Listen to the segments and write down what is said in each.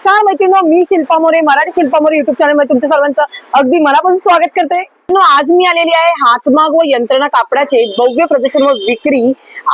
नमस्कार मैत्रिणींनो, मी Shilpa More, Marathi Shilpa More YouTube channel मध्ये तुमच्या सर्वांचं अगदी मनापासून स्वागत करते। आज मी आलेली आहे हातमाग व यंत्रणा कापडाचे भव्य प्रदर्शन व विक्री।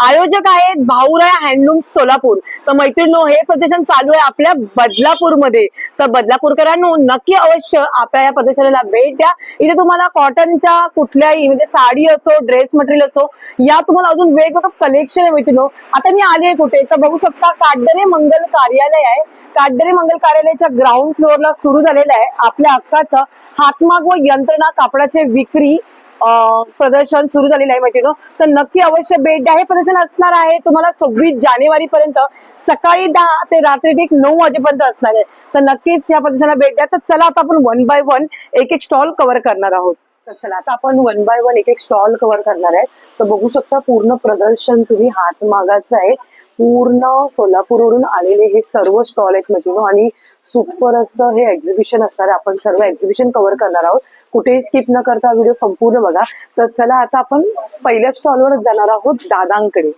आयोजक आहेत भाऊराया हँडलूम सोलापूर। तर मैत्रिणींनो, हे प्रदर्शन चालू आहे आपल्या बदलापूर मध्ये। तर बदलापूरकरांनो नक्की अवश्य आपल्या या प्रदर्शनाला भेट द्या। इथे तुम्हाला कॉटनच्या कुठल्याही म्हणजे साडी असो, ड्रेस मटेरियल असो, या तुम्हाला अजून वेगवेगळं कलेक्शन आहे मैत्रिणींनो। आता मी आली आहे कुठे तर बघू शकता, काटदरे मंगल कार्यालय आहे। काटदरे मंगल कार्यालयाच्या ग्राउंड फ्लोअरला सुरू झालेलं आहे आपल्या हक्काचं हातमाग व यंत्रणा कापडाचे विक्री प्रदर्शन सुरू झालेलं आहे मैत्रिणींनो। तर नक्की अवश्य भेट द्या। हे प्रदर्शन असणार आहे तुम्हाला 26 जानेवारी पर्यंत सकाळी 10 ते रात्री ठीक 9 वाजेपर्यंत असणार आहे। तर नक्कीच या प्रदर्शनाला भेट द्या। तर चला आता आपण वन बाय वन एक एक स्टॉल कव्हर करणार आहोत। तर चला आता आपण वन बाय वन एक एक स्टॉल कव्हर करणार आहे। तर बघू शकता पूर्ण प्रदर्शन तुम्ही हातमागाचं आहे। पूर्ण सोलापूरवरून आलेले हे सर्व स्टॉल आहेत मैत्रिणींनो आणि सुपर असं हे एक्झिबिशन असणार आहे। आपण सर्व एक्झिबिशन कव्हर करणार आहोत, कुठेही स्किप न करता व्हिडिओ संपूर्ण बघा। तर चला आता आपण पहिल्या स्टॉलवरच जाणार आहोत, दादांकडे।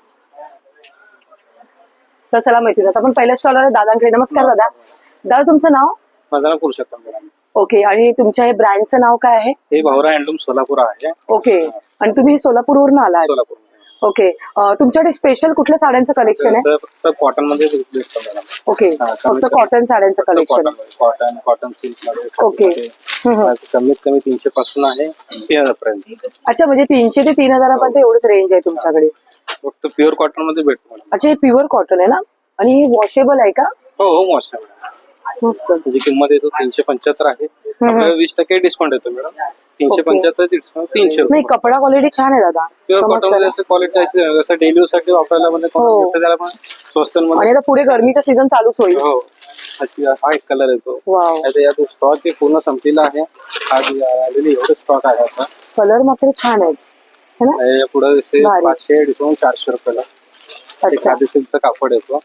तर चला मैत्रिणी, आता आपण पहिल्या स्टॉलवर दादांकडे। नमस्कार दादा। दादा तुमचं नाव? माझं नाव पुरुषोत्तम मॅडम। ओके, आणि तुमच्या हे ब्रँडचं नाव काय आहे? हे भाऊराया हँडलूम सोलापूर आहे। ओके, आणि तुम्ही सोलापूरवरून आलात? सोलापूर। ओके, तुमच्याकडे स्पेशल कुठल्या साड्यांचं कलेक्शन आहे? फक्त कॉटन मध्ये भेटतं मॅडम। ओके, फक्त कॉटन साड्यांचं कलेक्शन आहे। कॉटन सिल्क मध्ये। ओके, कमीत कमी 300 पासून आहे 3000 पर्यंत। अच्छा, म्हणजे 300 ते 3000 पर्यंत एवढंच रेंज आहे तुमच्याकडे? फक्त प्युअर कॉटन मध्ये भेटतो मॅडम। अच्छा, हे प्युअर कॉटन आहे ना, आणि हे वॉशेबल आहे का? हो हो, मस्त आहे मॅडम। मस्त। त्याची किंमत येतो 375 आहे। आपल्याला 20% डिस्काउंट येतो मॅडम। 375 डिस्काउंट 300 नाही, कपडा क्वालिटी छान आहे दादा। प्युअर कॉटन मध्ये असं क्वालिटी असं डेली यूज साठी वापरायला म्हणजे त्याला पण स्वस्त मध्ये। आणि आता पुढे गरमीचा सीझन चालूच होईल। हो, हा एक कलर येतो। वाव, आता यात स्टॉक पूर्ण संपलेला आहे। आधी आलेली एवढे स्टॉक आहे आता। कलर मात्र छान आहे है ना? पुढे 500 डिस्काउंट 400 रुपयाला। अच्छा, खादी सिल्कचं कापड येतो।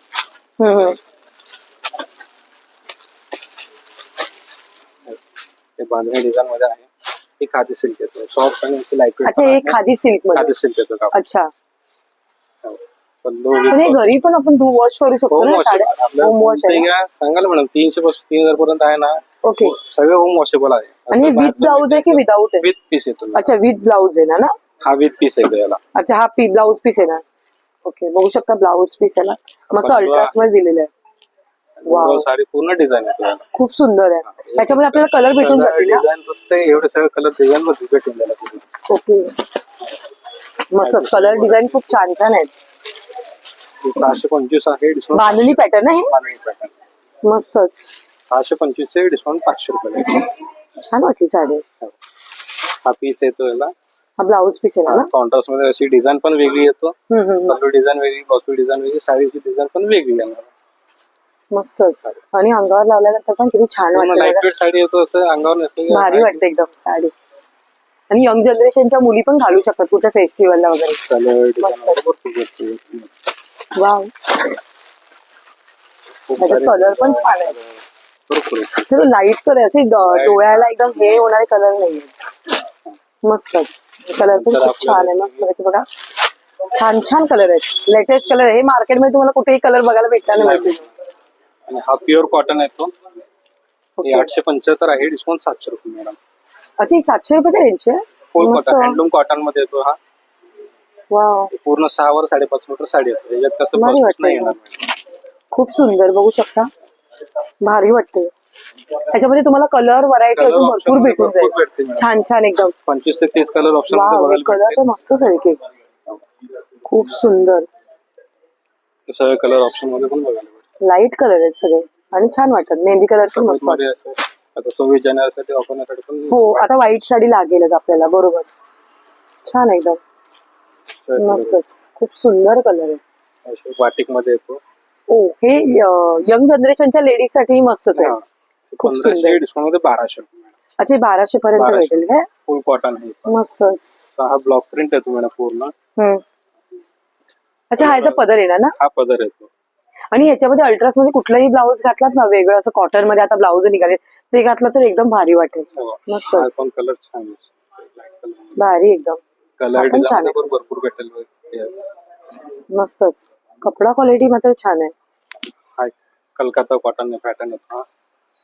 हे बांधणी डिझाईन मध्ये आहे। ही खादी सिल्क येतो, सॉफ्ट आणि लाईट वेट। अच्छा, हे खादी सिल्क मध्ये? खादी सिल्क येतो कापड। अच्छा, पण हे घरी पण आपण वॉश करू शकतो ना साड्या? होम वॉश आहे ना? सांगाल मॅडम, 300 पासून 3000 पर्यंत आहे ना। ओके, सगळे होम वॉशेबल आहे। आणि विथ ब्लाउज आहे की विदाऊट आहे? विथ पीस येतो। अच्छा, विथ ब्लाउज आहे ना? हा विथ पीस येतो याला। अच्छा, हा ब्लाउज पीस आहे ना? ओके, बघू शकता ब्लाउज पीस आहे ना, मस्त अल्ट्रास मध्ये दिलेलं आहे। वाव, साडी पूर्ण डिझाईन येतो याला। खूप सुंदर आहे। याच्यामध्ये आपल्याला कलर भेटून जातील ना? डिझाईन फक्त एवढे सगळे कलर डिझाईन मध्ये भेटून जाईल। ओके, मस्त कलर डिझाईन खूप छान छान आहेत। 625 आहे डिस्काउंट। बांधणी पॅटर्न आहे, बांधणी पॅटर्न मस्तच। 625 चे डिस्काउंट 500 रुपये। छान वाटली साडी। हा पीस येतो याला। हा ब्लाउज पीस आहे ना? कॉन्ट्रास्ट मध्ये अशी डिझाईन पण वेगळी येतो। पल्लू डिझाईन वेगळी, बाजू डिझाईन वेगळी, साडीची डिझाईन पण वेगळी आहे। मस्तच, आणि अंगावर लावल्यानंतर पण किती छान वाटतं। लाईट वेट साडी येतो, असं अंगावर नसते, भारी वाटते एकदम साडी। आणि यंग जनरेशनच्या मुली पण घालू शकतात कुठे फेस्टिवलला वगैरे। मस्त, वाव, कलर पण छान आहे। सर्व लाईट कलर, असे डोळ्याला एकदम हे होणारे कलर नाही। मस्तच, कलर पण खूप छान आहे। मस्त बघा, छान छान कलर आहेत, लेटेस्ट कलर आहे। हे मार्केटमध्ये तुम्हाला कुठेही कलर बघायला भेटणार नाही। आणि हा प्युअर कॉटन येतो। 875 आहे डिस्काउंट 700 रुपये मॅडम। अच्छा, 700 रुपये रेंज आहे? फुल कॉटन हँडलूम कॉटन मध्ये येतो हा। वाव, पूर्ण 6 वर 5.5 मीटर साडी येते। याच्यात कसं भारी नाही येणार। वाटते, खूप सुंदर, बघू शकता, भारी वाटते। त्याच्यामध्ये तुम्हाला कलर व्हरायटी अजून भरपूर भेटून जाईल, छान छान एकदम। 25 ते 30 कलर ऑप्शन वाव, कलर तर मस्तच आहे, खूप सुंदर। सगळे कलर ऑप्शन मध्ये पण बघायला भेटतात। लाईट कलर आहेत सगळे, आणि छान वाटतात। मेहंदी कलर पण मस्त वाटतं। आता 26 जानेवारीसाठी वापरण्यासाठी पण। हो, आता व्हाईट साडी लागेलच आपल्याला, बरोबर। छान एकदम, मस्तच, खूप सुंदर कलर आहे। बाटिक मध्ये येतो। ओ, हे यंग जनरेशनच्या लेडीज साठी मस्तच आहे, खूप सुंदर। डिस्काउंट मध्ये 1200। अच्छा, 1200 पर्यंत भेटेल काय? फुल कॉटन आहे, मस्तच। हा ब्लॉक प्रिंट येतो मॅडम पूर्ण। अच्छा, हा याचा पदर येणार ना? हा पदर येतो। आणि ह्याच्यामध्ये अल्ट्रास मध्ये कुठलाही ब्लाऊज घातलात ना, वेगळं असं कॉटन मध्ये आता ब्लाऊज निघाले, ते घातलं तर एकदम भारी वाटेल। मस्तच, कलर छान, भारी एकदम, कलर डिझाईन भरपूर भेटेल। मस्तच, कपडा क्वालिटी मात्र छान आहे। कलकत्ता कॉटन पॅटर्न येतो।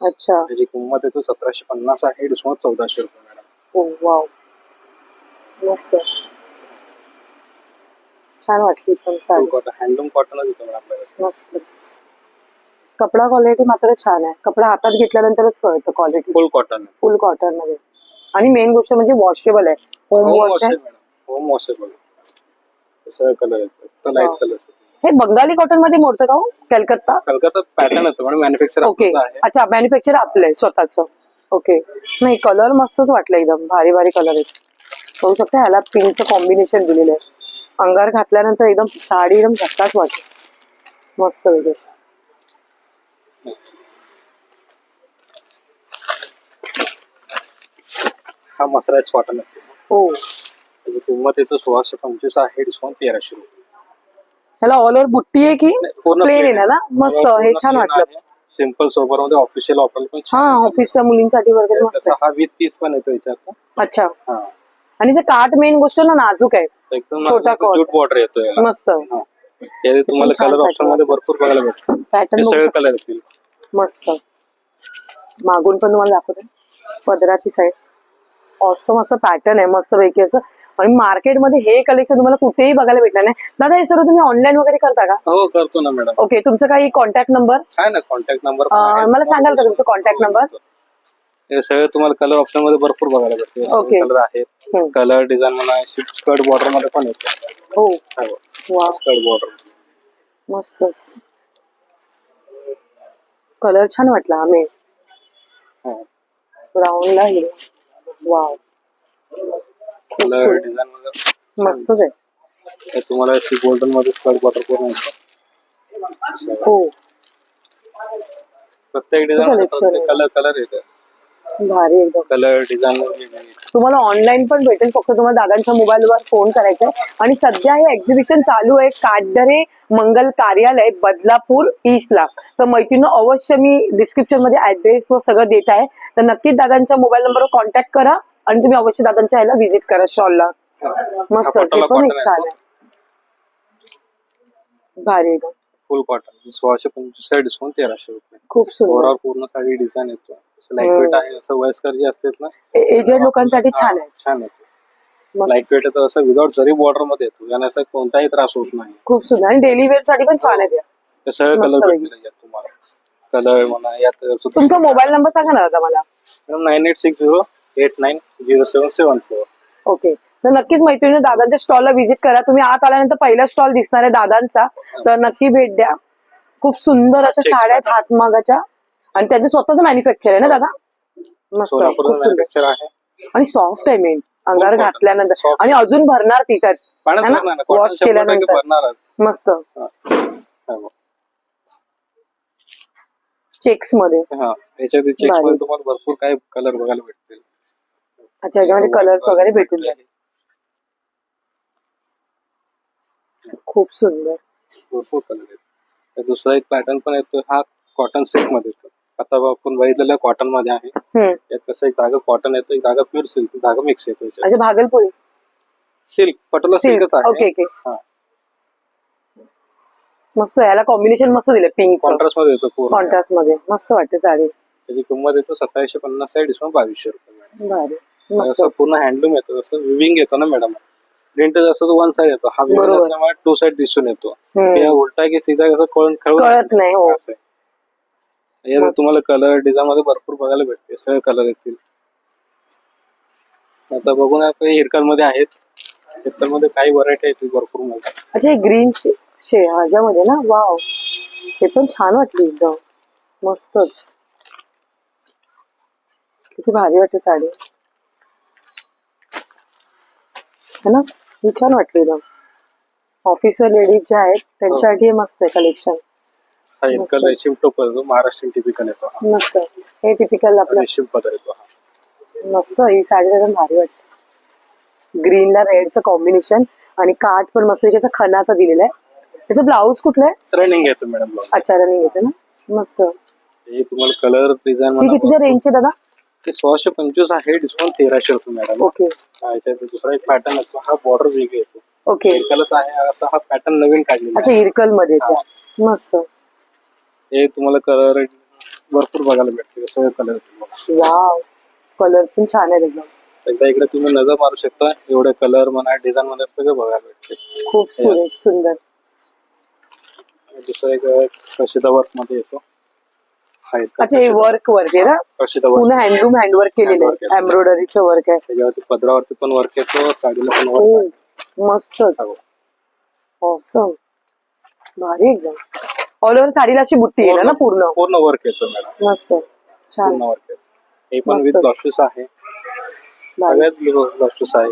अच्छा. त्याची किंमत येतो 1750 आहे, डिस्काउंट 1400 रुपये मॅडम. ओ वाव, मस्त, छान वाटली पण साडी. हँडलूम कॉटनच येतो मॅडम आपल्याकडे. मस्तच. कपडा क्वालिटी मात्र छान आहे. कपडा हातात घेतल्यानंतरच कळतं क्वालिटी. फुल कॉटन. फुल कॉटन मध्ये. आणि मेन गोष्ट म्हणजे वॉशेबल आहे. होम वॉश आहे. Home washable. सगळे कलर येतात, लाईट कलर. हे बंगाली कॉटन मध्ये मोडतं का हो? कलकत्ता पॅटर्न येतो मॅडम, मॅन्युफॅक्चर ओके. आहे. अच्छा, मॅन्युफॅक्चर आपलं आहे स्वतःच. ओके. नाही, कलर मस्तच वाटलं, एकदम भारी भारी कलर आहेत. बघू शकता, ह्याला पिंकचं कॉम्बिनेशन दिलेलं आहे. अंगार घातल्यानंतर एकदम साडी एकदम झक्काच वाटते. मस्त वगैरे. हा मसराईज कॉटन आहे. हो. त्याची किंमत येतो 1625 आहे, डिस्काउंट 1300 रुपये. ह्याला ऑल ओव्हर बुट्टी आहे की प्लेन आहे ना? मस्त, हे छान वाटलं. सिंपल सोबर मध्ये ऑफिशियल ऑफर पण हा, ऑफिसच्या मुलींसाठी वगैरे मस्त आहे. हा विथ पीस पण येतो याच्यात. अच्छा. हा. आणि जे काठ मेन गोष्ट ना नाजूक आहे, एकदम छोटा जूट बॉर्डर येतो याला. मस्त. यामध्ये तुम्हाला कलर ऑप्शन मध्ये भरपूर बघायला भेटतो. पॅटर्न सगळे कलर येतील. मस्त. मागून पण तुम्हाला दाखवते पदराची साईड. ऑसम असं पॅटर्न आहे मस्त पैकी असं. आणि मार्केटमध्ये हे कलेक्शन तुम्हाला कुठेही बघायला भेटणार नाही. दादा, हे सर्व तुम्ही ऑनलाईन वगैरे करता का? हो, करतो ना मॅडम. ओके. तुमचं काही कॉन्टॅक्ट नंबर आहे ना? कॉन्टॅक्ट नंबर मला सांगाल का तुमचा कॉन्टॅक्ट नंबर? हे सगळे तुम्हाला कलर ऑप्शन मध्ये भरपूर बघायला भेटते. ओके. कलर आहेत, कलर डिझाईन म्हणा, स्कर्ट बॉर्डर मध्ये पण येतो. हो. वा, स्कर्ट बॉर्डर मस्तच. कलर छान वाटला. आम्ही ब्राऊनला हे वाव, कलर डिझाईन मध्ये मस्तच आहे. तुम्हाला गोल्डन मध्ये स्कर्ट बॉर्डर पूर्ण येतो. हो. प्रत्येक डिझाईन कलर येतो. भारी एकदम. कलर डिझाईन तुम्हाला ऑनलाईन पण भेटेल. फक्त तुम्हाला दादांच्या मोबाईलवर फोन करायचा आहे. आणि सध्या हे एक्झिबिशन चालू आहे काटदरे मंगल कार्यालय, बदलापूर ईस्टला. तर मैत्रिणी, अवश्य मी डिस्क्रिप्शन मध्ये ऍड्रेस व सगळं देत आहे. तर नक्कीच दादांच्या मोबाईल नंबरवर कॉन्टॅक्ट करा आणि तुम्ही अवश्य दादांच्या ह्याला व्हिजिट करा स्टॉलला. मस्त. हे पण एक छान आहे, भारी एकदम. फुल कॉटन 1625 डिस्काउंट 1300 रुपये. खूप सुंदर. ओव्हरऑल पूर्ण साडी डिझाईन येतो. लाईट वेट आहे, असं वयस्कर जे असतात ना, एजेड लोकांसाठी छान आहे. छान येतो. लाईट वेट येतो, असं विदाउट जरी बॉर्डर मध्ये येतो आणि असं कोणताही त्रास होत नाही. खूप सुंदर. आणि डेली वेअर साठी पण छान आहे. सगळे कलर भेटतील तुम्हाला. कलर म्हणा यात. तुमचा मोबाईल नंबर सांगा ना दादा मला. 9860890774. ओके. तर नक्कीच मैत्रिणी, दादांच्या स्टॉलला व्हिजिट करा. तुम्ही आत आल्यानंतर पहिला स्टॉल दिसणार आहे दादांचा, तर नक्की भेट द्या. खूप सुंदर अशा साड्या आहेत हातमागाच्या, आणि त्याचं स्वतःच मॅन्युफॅक्चर आहे ना दादा? मस्त, खूप सुंदर आहे. आणि सॉफ्ट आहे मेन, अंगावर घातल्यानंतर. आणि अजून भरणार तिथं वॉश केल्यानंतर. मस्त. चेक्स मध्ये. याच्यात चेक्स मध्ये तुम्हाला भरपूर काही कलर बघायला भेटतील. अच्छा, याच्यामध्ये कलर्स वगैरे भेटून जाईल. खूप सुंदर. भरपूर कलर आहेत. दुसरा एक पॅटर्न पण येतो, हा कॉटन सिल्क मध्ये येतो. आता आपण बघितलेलं कॉटन मध्ये आहे. यात कसं एक धागा कॉटन येतो, एक धागा प्युअर सिल्क, धागा मिक्स येतो. अच्छा, भागलपुरी सिल्क, पटोला सिल्कच आहे. Okay okay. मस्त. याला कॉम्बिनेशन मस्त दिलं, पिंक कॉन्ट्रास्ट मध्ये येतो. पूर्ण कॉन्ट्रास्ट मध्ये मस्त वाटते साडी. त्याची किंमत येतो 2750 आहे, डिस्काउंट 2200 रुपये. भारी. असं पूर्ण हँडलूम येतो, असं विविंग येतो ना मॅडम. प्रिंट जसं वन साइड येतो, हा विविंग असल्यामुळे टू साइड दिसून येतो. उलटा की सीधा कसं कळत नाही. हो. यात तुम्हाला कलर डिझाईन मध्ये भरपूर बघायला भेटते. सगळे कलर येतील. आता बघून हिरकल मध्ये आहेत. हिरकल मध्ये काही व्हरायटी येतील भरपूर मध्ये. अच्छा, ग्रीन ह्याच्यामध्ये ना, वाव, हे पण छान वाटली एकदम. मस्तच. किती भारी वाटते साडी है ना? ही छान वाटली एकदम. ऑफिसवर लेडीज ज्या आहेत त्यांच्यासाठी हे मस्त आहे कलेक्शन. महाराष्ट्रीयन टिपिकल येतो. मस्त. हे टिपिकल आपलं मस्त. ही साडी एकदम भारी वाटते. ग्रीनला रेडचं कॉम्बिनेशन आणि काठ पण मस्त पैकी खणाचा दिलेला आहे. त्याचं ब्लाऊज कुठलं आहे? रनिंग येतो मॅडम. अच्छा, रनिंग येते ना. मस्त. हे तुम्हाला कलर डिझाईन हे कितीच्या रेंजचे दादा? ते 1625 आहे, डिस्काउंट 1300 रुपये मॅडम. ओके. याच्यात दुसरा एक पॅटर्न असतो, हा बॉर्डर वेगळी येतो. ओके. हिरकलच आहे, असा हा पॅटर्न नवीन काढलेला. अच्छा, हिरकल मध्ये. मस्त. हे तुम्हाला कलर भरपूर बघायला भेटते सगळे कलर. वाव, कलर पण छान आहे एकदम. एकदा इकडे तुम्ही नजर मारू शकता, एवढे कलर म्हणा डिझाईन म्हणा सगळं बघायला भेटते. खूप सुंदर. दुसरं एक कशिदा वर्क मध्ये येतो. अच्छा, हे वर्क आहे ना, कशिदा वर्क पुन्हा हँडलूम हँडवर्क केलेलं आहे, एम्ब्रॉयडरीचं वर्क आहे. त्याच्यावरती पदरावरती पण वर्क येतो, साडीला पण वर्क. मस्तच, ऑसम, भारी एकदम. ऑल ओव्हर साडीला अशी बुट्टी आहे ना, पूर्ण वर्क येतो मॅडम. मस्त, छान. पूर्ण वर्क येतो. हे पण विथ ब्लाउज आहे, सगळ्यात ब्लाउज पीस आहे.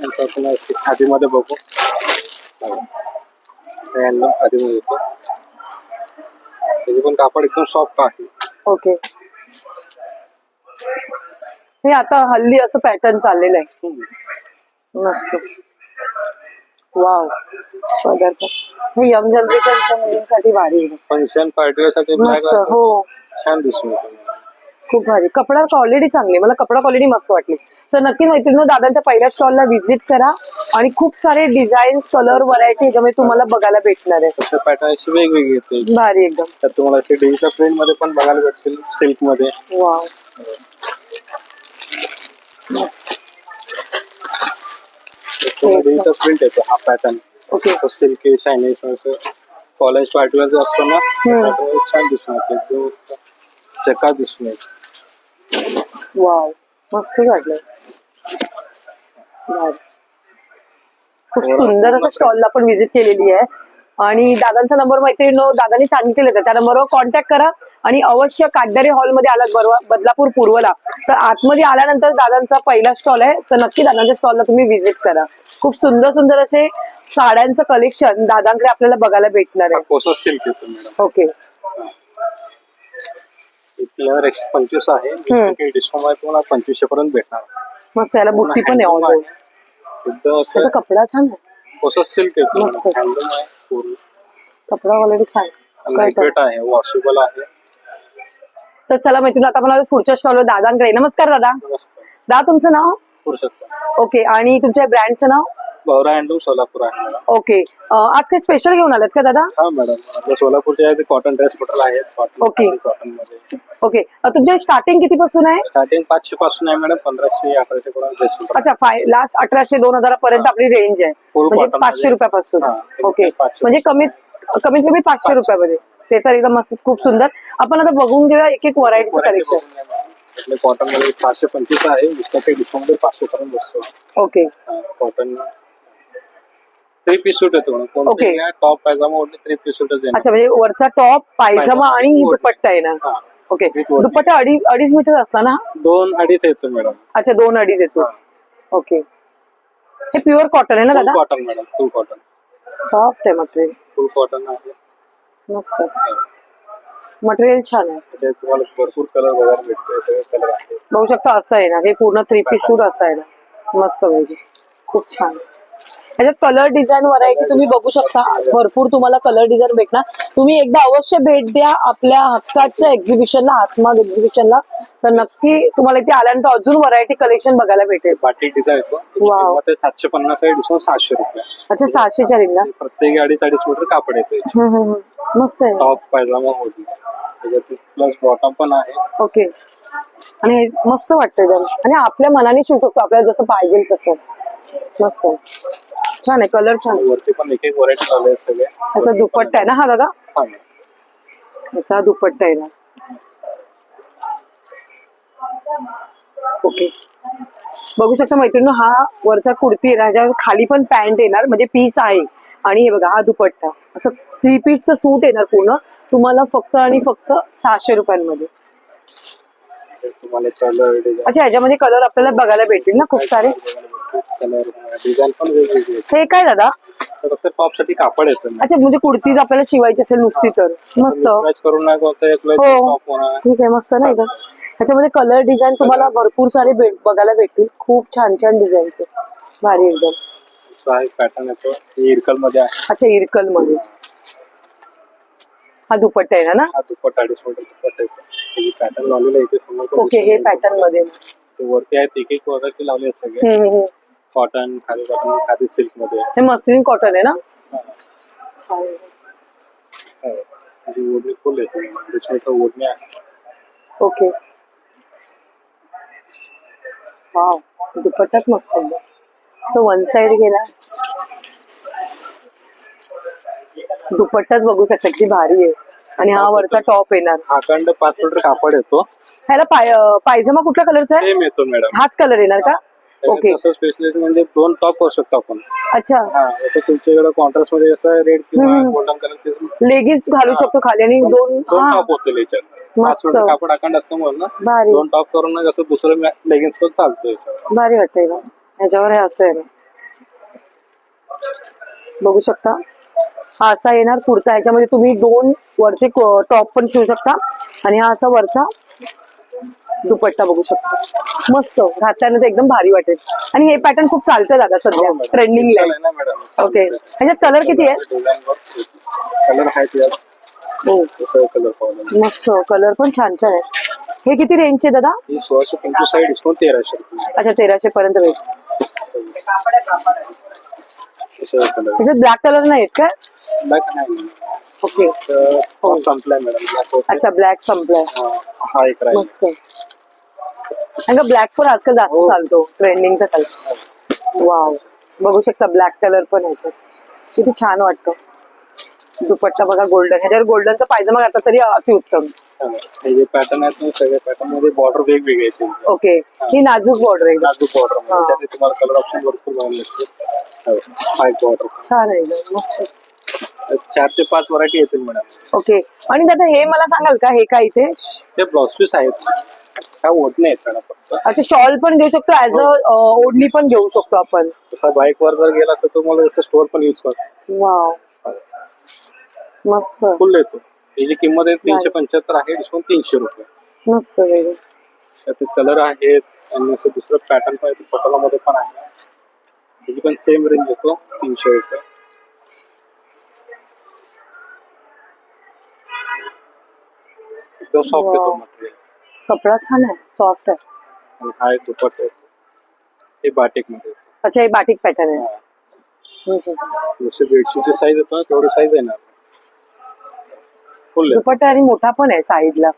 नंतर आपण खादीमध्ये बघू. हँडलूम खादीमध्ये येतो. त्याचे पण कापड एकदम सॉफ्ट आहे. ओके, हे आता हल्ली असं पॅटर्न चाललेलं आहे. मस्त, वाव. पदार्थ हे यंग जनरेशनच्या मुलींसाठी भारी आहे. फंक्शन पार्टी साठी मस्त. हो, छान दिसून येतो. खूप भारी. कपडा क्वालिटी चांगली, मला कपडा क्वालिटी मस्त वाटली. तर नक्की मैत्रिणी दादांच्या पहिल्या स्टॉलला व्हिजिट करा आणि खूप सारे डिझाईन्स, कलर, व्हरायटी याच्यामध्ये तुम्हाला बघायला भेटणार आहे. पॅटर्न अशी वेगवेगळी येते, भारी एकदम. तर तुम्हाला असे डिजिटल प्रिंट मध्ये पण बघायला भेटतील, सिल्क मध्ये. वाव, मस्त. डिजिटल प्रिंट येतो हा पॅटर्न. ओके, सिल्की शायनिंग असं कॉलेज पार्टीवर जो असतो ना, छान दिसून येतो, चकाक दिसून येतो. वाव, मस्त वाटलं. खूप सुंदर असं स्टॉलला आपण व्हिजिट केलेली आहे. आणि दादांचा नंबर मैत्रिणी दादांनी सांगितलेला होता, त्या नंबरवर कॉन्टॅक्ट करा. आणि अवश्य काटदारे हॉलमध्ये आलात बदलापूर पूर्वला, तर आतमध्ये आल्यानंतर दादांचा पहिला स्टॉल आहे, तर नक्की दादांच्या स्टॉलला तुम्ही व्हिजिट करा. खूप सुंदर सुंदर असे साड्यांचं कलेक्शन दादांकडे आपल्याला बघायला भेटणार आहे. ओके, 125 आहे, डिस्काउंट तुम्हाला 2500 पर्यंत भेटणार. मस्त. याला बुट्टी पण आहे. त्याचा कपडा छान आहे, सिल्क मस्त. कपडा क्वालिटी छान, आहे, वॉशेबल आहे. तर चला मैत्रिणी, आता मला पुढच्या स्टॉलवर दादांकडे. नमस्कार दादा. दादा, तुमचं नाव? ओके, आणि तुमच्या ब्रँडचं नाव? भवरा हँडलूम सोलापूर आहे. ओके, आज काही स्पेशल घेऊन आलात का दादा? हा मॅडम, आपल्या सोलापूरचे कॉटन ड्रेस मटेरियल आहेत. ओके, कॉटन मध्ये. ओके, तुमच्या स्टार्टिंग किती पासून आहे? स्टार्टिंग 500 पासून आहे मॅडम, 1500 1800 पर्यंत ड्रेस. अच्छा, लास्ट 1800 2000 पर्यंत आपली रेंज आहे, म्हणजे 500 रुपयापासून. ओके, म्हणजे कमीत कमी 500 रुपयामध्ये. ते तर एकदम मस्त, खूप सुंदर. आपण आता बघून घेऊया एक एक व्हरायटीचं कलेक्शन. कॉटन मध्ये 525 आहे, डिस्काउंट 500 पर्यंत बसतो. ओके, कॉटन 3 पीस सूट येतो. ओके, टॉप पायजामा 3 पीस सूट. अच्छा, म्हणजे वरचा टॉप, पायजामा आणि दुपट्टा आहे ना. ओके, दुपट्टा 2.5 मीटर असता ना? 2-2.5 येतो मॅडम. अच्छा, 2-2.5 येतो. ओके, हे प्युअर कॉटन आहे ना दादा? कॉटन मॅडम, फुल कॉटन. सॉफ्ट आहे मटेरियल, फुल कॉटन आहे, मस्तच. मटेरियल छान आहे. तुम्हाला भरपूर कलर बघायला भेटतो, सगळे कलर आहे. बघू शकता, असं आहे ना, हे पूर्ण 3 पीस सूट असं आहे ना, मस्त पैकी, खूप छान. याच्यात कलर डिझाईन व्हरायटी तुम्ही बघू शकता, भरपूर तुम्हाला कलर डिझाईन भेटणार. तुम्ही एकदा अवश्य भेट द्या आपल्या हक्काच्या एक्झिबिशनला, हातमाग एक्झिबिशनला, तर नक्की तुम्हाला इथे आल्यानंतर अजून व्हरायटी कलेक्शन बघायला भेटेल. बाटिक डिझाईन येतो, 750 आहे, डिस्काउंट 700 रुपये. अच्छा, 600च्या रिंगला. प्रत्येक 2.5 मीटर कापड येतो. मस्त आहे. टॉप पायजामा होती, त्याच्यात प्लस बॉटम पण आहे. ओके, आणि मस्त वाटतंय आणि आपल्या मनाने शिवू शकतो, आपल्याला जसं पाहिजे तसं. मस्त, छान आहे, कलर छान. वरती पण एक एक व्हरायटी आले सगळे. याचा दुपट्टा आहे ना हा दादा? याचा दुपट्टा आहे ना. ओके, बघू शकता मैत्रिणी, हा वरचा कुर्ती आहे, ह्याच्यावर खाली पण पॅन्ट येणार, म्हणजे पीस आहे. आणि हे बघा, हा दुपट्टा, असं 3 पीसचं सूट येणार पूर्ण तुम्हाला फक्त आणि फक्त 600 रुपयांमध्ये. अच्छा, ह्याच्यामध्ये कलर आपल्याला बघायला भेटतील ना खूप सारे. डिझाईन पण वेगवेगळे. हे काय दादा? फक्त टॉप साठी कापड येतं. अच्छा, म्हणजे कुर्तीज आपल्याला शिवायची असेल नुसती तर मस्त. हो, ठीक आहे, मस्त नाही का. ह्याच्यामध्ये कलर डिझाईन तुम्हाला भरपूर सारे बघायला भेटतील, खूप छान छान डिझाईनचे, भारी एकदम. पॅटर्न येतो, इरकल मध्ये आहे. अच्छा, इरकल मध्ये. हा दुपट्टा आहे ना? हा दुपट्टा, दुपट्टा पॅटर्न लावलेला इथे समोर. ओके, हे पॅटर्न मध्ये वरती आहेत, एक एक वरती लावले सगळे. Cotton, khadi cotton, khadi silk मध्ये. हे मस्लिन कॉटन आहे ना? छान. जी ओढणी फुल येते रेशमीचं ओढणी आहे. ओके. वाव, दुपट्टाच मस्त आहे. सो वन साइड गेला, दुपट्टाच बघू शकता किती भारी आहे. आणि हा वरचा टॉप येणार. अखंड 5 मीटर कापड येतो. ह्याला पायजमा कुठल्या कलरचा आहे? सेम येतो मॅडम. हाच कलर येणार का? ओके. तसं स्पेशलिस्ट म्हणजे 2 टॉप करू शकतो आपण. अच्छा. हा, जसं तुमच्याकडे कॉन्ट्रास्ट मध्ये असं रेड किंवा गोल्डन कलर लेगिन्स घालू शकतो खाली आणि दोन टॉप होतील याच्यात. मस्त. 5 मीटर कापड अखंड असल्यामुळे ना भारी 2 टॉप करून ना कसं दुसरं लेगिन्स पण चालतं याच्यावर. भारी वाटतंय का ह्याच्यावर? हे असं आहे ना, बघू शकता. हा असा येणार कुर्ता. ह्याच्यामध्ये तुम्ही 2 वरचे टॉप पण शिवू शकता आणि हा असा वरचा दुपट्टा बघू शकता. मस्त, घातल्यानंतर एकदम भारी वाटेल. आणि हे पॅटर्न खूप चालतं दादा सध्या ट्रेंडिंगला आहे. ना मॅडम. ओके. ह्याच्यात कलर किती आहे? कलर आहे त्यात. हो, कलर पाहिजे. मस्त. कलर पण छान छान आहे. हे किती रेंजचे दादा? ही 1625 साईड डिस्काउंट 1300. अच्छा, 1300 पर्यंत भेट. त्याच्यात ब्लॅक कलर नाही आहेत का? ब्लॅक नाही. ओके. संपलाय मॅडम. अच्छा, ब्लॅक संपलाय. हा एक राहील. मस्त. आणि ब्लॅक पण आजकाल जास्त चालतो, ट्रेंडिंगचा कलर. वाव, बघू शकता ब्लॅक कलर पण याच्यात किती छान वाटतो. दुपट्टा बघा गोल्डन. ह्याच्यावर गोल्डनचा पायजमा घातला तरी अतिउत्तम. हे जे पॅटर्न आहेत ना सगळे पॅटर्न मध्ये बॉर्डर वेगवेगळे आहेत. ओके. ही नाजूक बॉर्डर आहे. नाजूक बॉर्डर मध्ये तुम्हाला कलर ऑप्शन भरपूर बघायला लागते. हाय बॉर्डर छान आहे एकदम मस्त. 4 ते 5 व्हरायटी येतील मॅडम. ओके. आणि दादा हे मला सांगाल का, हे काय इथे? ते ब्लाउज पीस आहेत. काय ओढणे आहेत मॅडम फक्त. अच्छा, शॉल पण घेऊ शकतो, ऍज अ ओढणी पण घेऊ शकतो आपण. तसा बाईक वर जर गेला असं तुम्हाला जसं स्टोर पण युज करतो. वाव, मस्त. फुल येतो. याची किंमत आहे 375 आहे, डिस्काउंट 300 रुपये. मस्त वेगळं. त्याचे कलर आहेत आणि असं दुसरं पॅटर्न पण येतो पटोलामध्ये पण आहे. त्याची पण सेम रेंज येतो 300 रुपये. एकदम सॉफ्ट येतो मटेरियल. कपडा छान आहे, सॉफ्ट आहे. आणि हा एक दुपट्टा येतो, ते बाटिक मध्ये येतो. अच्छा, हे बाटिक पॅटर्न आहे. जसे बेडशीटची साईज येतो ना तेवढी साईज येणार. फुल दुपट्टा आणि मोठा पण आहे साईडला.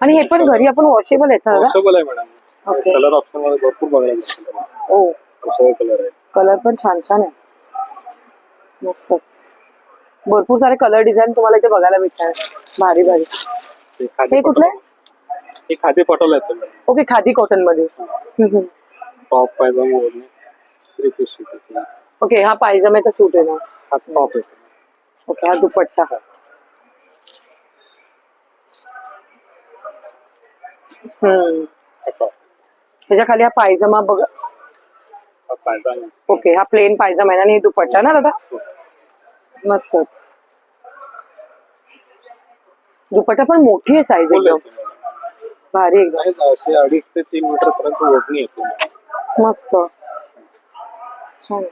आणि हे पण घरी आपण वॉशेबल आहेत ना दादा? वॉशेबल आहे मॅडम. ओके. कलर ऑप्शन मध्ये भरपूर बघायला मिळतात. ओ, सगळे कलर आहे. कलर पण छान छान आहे. मस्तच. भरपूर सारे कलर डिझाईन तुम्हाला इथे बघायला भेटतात. भारी भारी. हे कुठले? हे खादी पटोला येतो मॅडम. ओके, खादी कॉटन मध्ये. टॉप पायजामा ओढणी 3 पीस येतो. ओके, हा पायजमाचा सूट आहे ना? हा टॉप येतो. ओके, हा दुपट्टा. त्याच्या खाली हा पायजमा बघा. पायजामा. ओके, हा प्लेन पायजमा आहे आणि हे दुपट्टा ना दादा? मस्तच. दुपट्टा पण मोठी आहे साईज एकदम. भारी एकदम. 2.5 ते 3 मीटर पर्यंत ओढणी येते. मस्त, छान.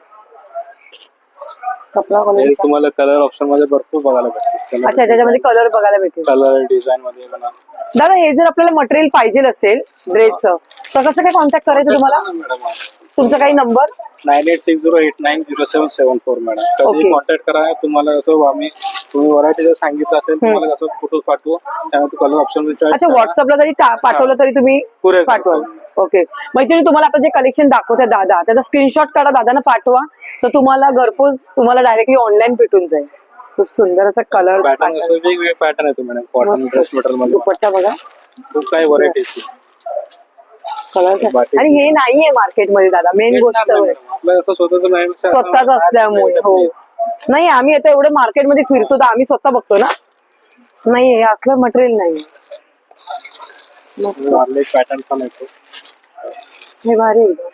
कपडा हे तुम्हाला कलर ऑप्शन मध्ये भरपूर बघायला भेटते. अच्छा, त्याच्यामध्ये कलर बघायला भेटेल. कलर डिझाईन मध्ये म्हणा. दादा, हे जर आपल्याला मटेरियल पाहिजे असेल ड्रेसचं तर कसं काय कॉन्टॅक्ट करायचं तुम्हाला? मॅडम तुमचा काही नंबर? 9860890774 मॅडम. कधी कॉन्टॅक्ट करा. तुम्हाला असं तुम्ही व्हरायटी जर सांगितलं असेल तुम्हाला कसं फोटो पाठवू, त्यानंतर कलर ऑप्शन. अच्छा, व्हॉट्सअपला जरी पाठवलं तरी तुम्ही पाठवा. ओके. मैत्रिणी, तुम्हाला आता जे कलेक्शन दाखवतात दादा, त्याचा स्क्रीनशॉट काढा, दादांना पाठवा, तर तुम्हाला घरपोच तुम्हाला डायरेक्टली ऑनलाईन भेटून जाईल. खूप सुंदर असं कलर पॅटर्न, असं वेगवेगळे पॅटर्न येतो मॅडम. कॉटन ड्रेस मटेरियल मध्ये दुपट्टा बघा. खूप काही व्हरायटी कलर. आणि हे नाहीये मार्केटमध्ये दादा, मेन गोष्ट आपलं असं स्वतःच असल्यामुळे. हो, नाही आम्ही आता एवढं मार्केटमध्ये फिरतो तर आम्ही स्वतः बघतो ना. नाही, हे असलं मटेरियल नाही. मस्त पॅटर्न पण येतो. हे भारी एकदम.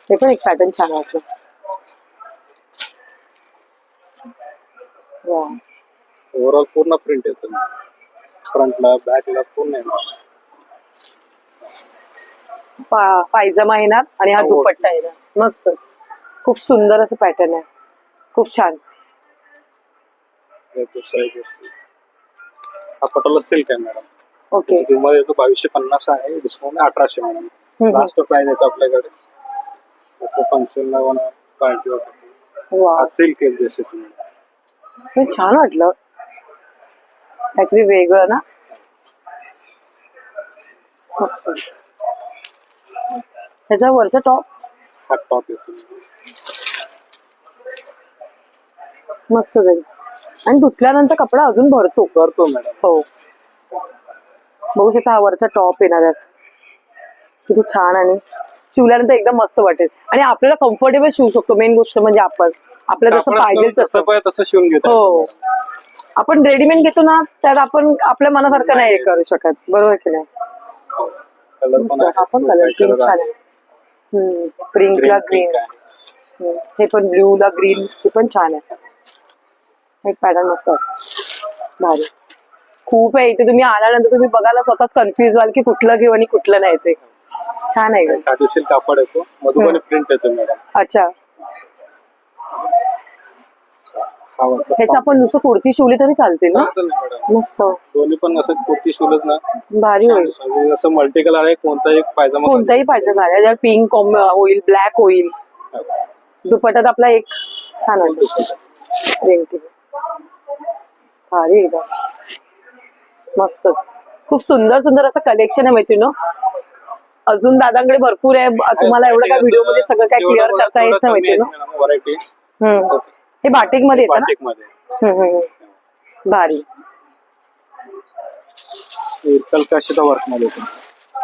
हे पण एक पॅटर्न छान वाटलं. ओव्हरऑल पूर्ण प्रिंट येतो. फ्रंटला बॅकला पूर्ण येणार. पायजमा येणार आणि हा दुपट्टा येणार. मस्तच, खूप सुंदर असं पॅटर्न आहे. खूप छान. हा पटोला सिल्क आहे मॅडम. ओके. किंमत येतो 2250 आहे, डिस्काउंट 1800 मॅडम. लास्ट प्राइस येतो आपल्याकडे तसं फंक्शनला म्हणा पार्टी वा सिल्क आहे जसे तुम्ही हे छान वाटलं, काहीतरी वेगळं ना. मस्त. ह्याचा वरचा टॉप हा टॉप येतो मस्त जाईल आणि धुतल्यानंतर कपडा अजून भरतो. करतो मॅडम. हो बघू शकता हा वरचा टॉप येणार आहे असं. किती छान आणि शिवल्यानंतर एकदम मस्त वाटेल आणि आपल्याला कम्फर्टेबल शिवू शकतो. मेन गोष्ट म्हणजे आपल्याला जसं पाहिजे तसं शिवून घेतो. हो आपण रेडीमेड घेतो ना त्यात आपण आपल्या मनासारखं नाही हे करू शकत, बरोबर की नाही. हा पण कलर पिंक छान आहे. पिंकला ग्रीन, हे पण ब्ल्यू ला ग्रीन, हे पण छान आहे. एक पॅटर्न मस्त भारी. खूप आहे इथे, तुम्ही आल्यानंतर तुम्ही बघायला स्वतःच कन्फ्युज व्हाल की कुठलं घेऊ आणि कुठलं नाही. ते छान आहे. खादी सिल्क कापड येतो, मधुबनी प्रिंट येतो मॅडम. अच्छा, ह्याचं आपण नुसतं कुर्ती शिवली तरी चालते ना. मस्त दोन्ही पण असं कुर्ती शिवलत ना भारी होईल. असं मल्टी कलर आहे, कोणताही पायजमा कोणताही पाहिजे झाला, पिंक होईल, ब्लॅक होईल. दुपट्यात आपला एक छान वाटत. भारी एकदम मस्तच. खूप सुंदर सुंदर असं कलेक्शन आहे मैत्रिणी. अजून दादांकडे भरपूर आहे. तुम्हाला एवढं काय व्हिडिओ मध्ये सगळं काय क्लिअर करता येत नाही मैत्रिणी. व्हरायटी हे बाटिक मध्ये येतं ना. भारी. इरकल कशिदा वर्क मध्ये येतो.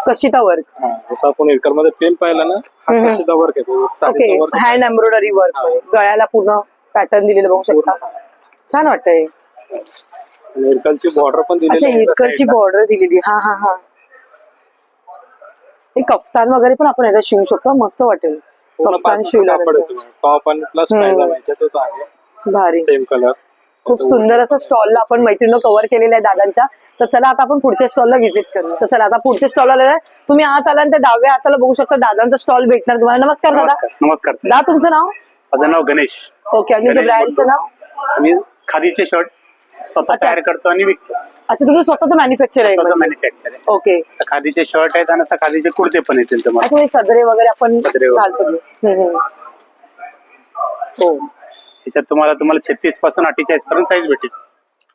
कशिदा वर्क, जसं आपण इरकल मध्ये प्लेन पाहिलं ना, हा कशिदा वर्क येतो. ओके, हँड एम्ब्रॉयडरी वर्क, गळ्याला पूर्ण पॅटर्न दिलेलं बघू शकता. छान वाटतंय. इरकलची बॉर्डर पण दिलेली. अच्छा, इरकलची बॉर्डर दिलेली. हा हा हा. हे कफ्तान वगैरे पण आपण याला शिवू शकतो, मस्त वाटेल. कफ्तान शिवल्यानंतर टॉप आणि प्लस पायजामा याच्यातच आहे. भारी. Same colour. खूप सुंदर असं स्टॉलला आपण मैत्रिणी कव्हर केलेलं आहे दादांच्या. तर चला आता आपण पुढच्या स्टॉलला व्हिजिट करू. तर चला आता पुढच्या स्टॉलला आलेला आहे. तुम्ही आत आल्यानंतर डाव्या हाताला बघू शकता दादांचा स्टॉल भेटणार तुम्हाला. नमस्कार दादा. नमस्कार. दादा तुमचं नाव? माझं नाव गणेश. ओके, आणि तुमच्या ब्रँडचं नाव? मी खादीचे शर्ट स्वतः तयार करतो आणि विकतो. अच्छा, तुम्ही स्वतःचं मॅन्युफॅक्चर आहे? मॅन्युफॅक्चर आहे. ओके. खादीचे शर्ट आहेत आणि खादीचे कुर्ते पण येतील तुम्हाला. अच्छा, सदरे वगैरे आपण घालतो. हो. त्याच्यात तुम्हाला 36 पासून 48 पर्यंत साईज भेटेल.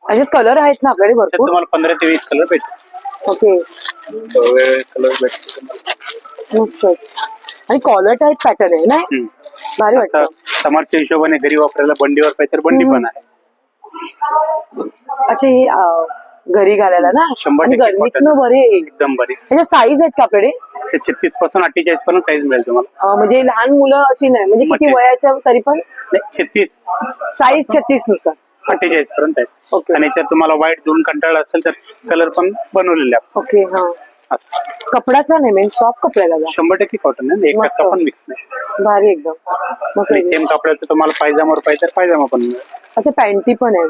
असे कलर आहेत ना आपल्याकडे भरपूर? तुम्हाला 15 ते 20 कलर भेटेल. ओके, कलर भेटतील. मस्तच. आणि कॉलर टाईप पॅटर्न आहे ना, भारी वाटतं. समरच्या हिशोबाने घरी वापरायला बंडीवर पाहिजे तर बंडी पण आहे. अच्छा, हे घरी घालायला ना. 100% गरमीतनं बरे एकदम बरी. ह्याच्या साईज आहेत का आपल्याकडे? 36 पासून 48 पर्यंत साईज मिळेल तुम्हाला. म्हणजे लहान मुलं अशी नाही, म्हणजे किती वयाच्या तरी पण? 36 साईज 36 नुसार 48 पर्यंत आहे. ओके. आणि याच्यात तुम्हाला व्हाईट दोन कंटाळा असेल तर कलर पण बनवलेले आहे. ओके. हा, असं कपडा छान आहे, मेन सॉफ्ट कपड्याला 100% कॉटन आहे. एक मस्त. टक्का पण मिक्स नाही. भारी एकदम मस्त. सेम कपड्याचं तुम्हाला पायजामावर पाहिजे तर पायजामा पण मिळेल. अच्छा, पॅन्टी पण आहे.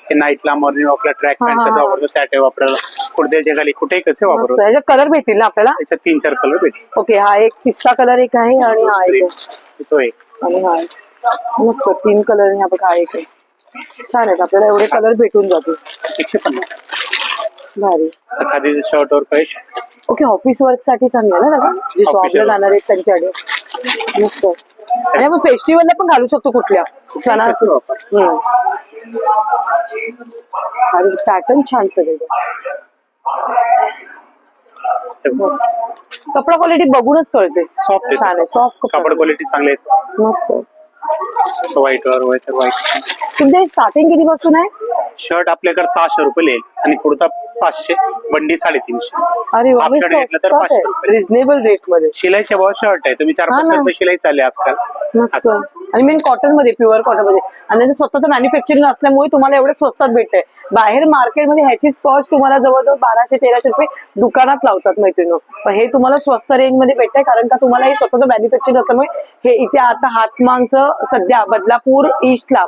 हे नाईटला मॉर्निंग वॉकला ट्रॅक पॅन्ट कसं वापरतो त्या टाईप वापरायला. कुर्त्याच्या खाली कुठेही कसे मस्त. वापरतो. ह्याच्यात कलर भेटतील ना आपल्याला? याच्यात 3-4 कलर भेटेल. ओके, हा एक पिस्ता कलर एक आहे आणि हा एक आहे. तो एक आणि हा एक. मस्त 3 कलर. हा बघा, हा एक आहे. छान आहेत, आपल्याला एवढे कलर भेटून जातील. 150. भारी. खादीचे शर्ट वर पाहिजे. ओके, ऑफिस वर्क साठी चांगलं आहे ना दादा, जे जॉबला जाणार आहेत त्यांच्याकडे. मस्त. आणि आपण फेस्टिवलला पण घालू शकतो कुठल्या सणा असो. आणि पॅटर्न छान सगळे. कपडा क्वालिटी बघूनच कळते. सॉफ्ट छान आहे, सॉफ्ट कापड क्वालिटी चांगली आहे. मस्त. व्हाईट वर व्हाईट व्हाईट. तुमचे स्टार्टिंग किती पासून आहे? शर्ट आपल्याकडे 600 रुपये येईल आणि कुर्ता 500, बंडी 350. अरे वा, आपल्याकडे घेतलं तर 500 रुपये. रिझनेबल रेट मध्ये. शिलाईच्या भाव शर्ट आहे, तुम्ही 4-5 रुपये शिलाई चालली आजकाल. मस्त. आणि मेन कॉटन मध्ये, प्युअर कॉटन मध्ये. आणि त्याचं स्वतःचं मॅन्युफॅक्चरिंग असल्यामुळे तुम्हाला एवढे स्वस्तात भेटतंय. बाहेर मार्केटमध्ये ह्याची कॉस्ट तुम्हाला जवळजवळ 1200-1300 रुपये दुकानात लावतात मैत्रिणी. पण हे तुम्हाला स्वस्त रेंज मध्ये भेटतंय, कारण का तुम्हाला हे स्वतःचं मॅन्युफॅक्चरिंग असल्यामुळे. हे इथे आता हातमागचं सध्या बदलापूर ईस्टला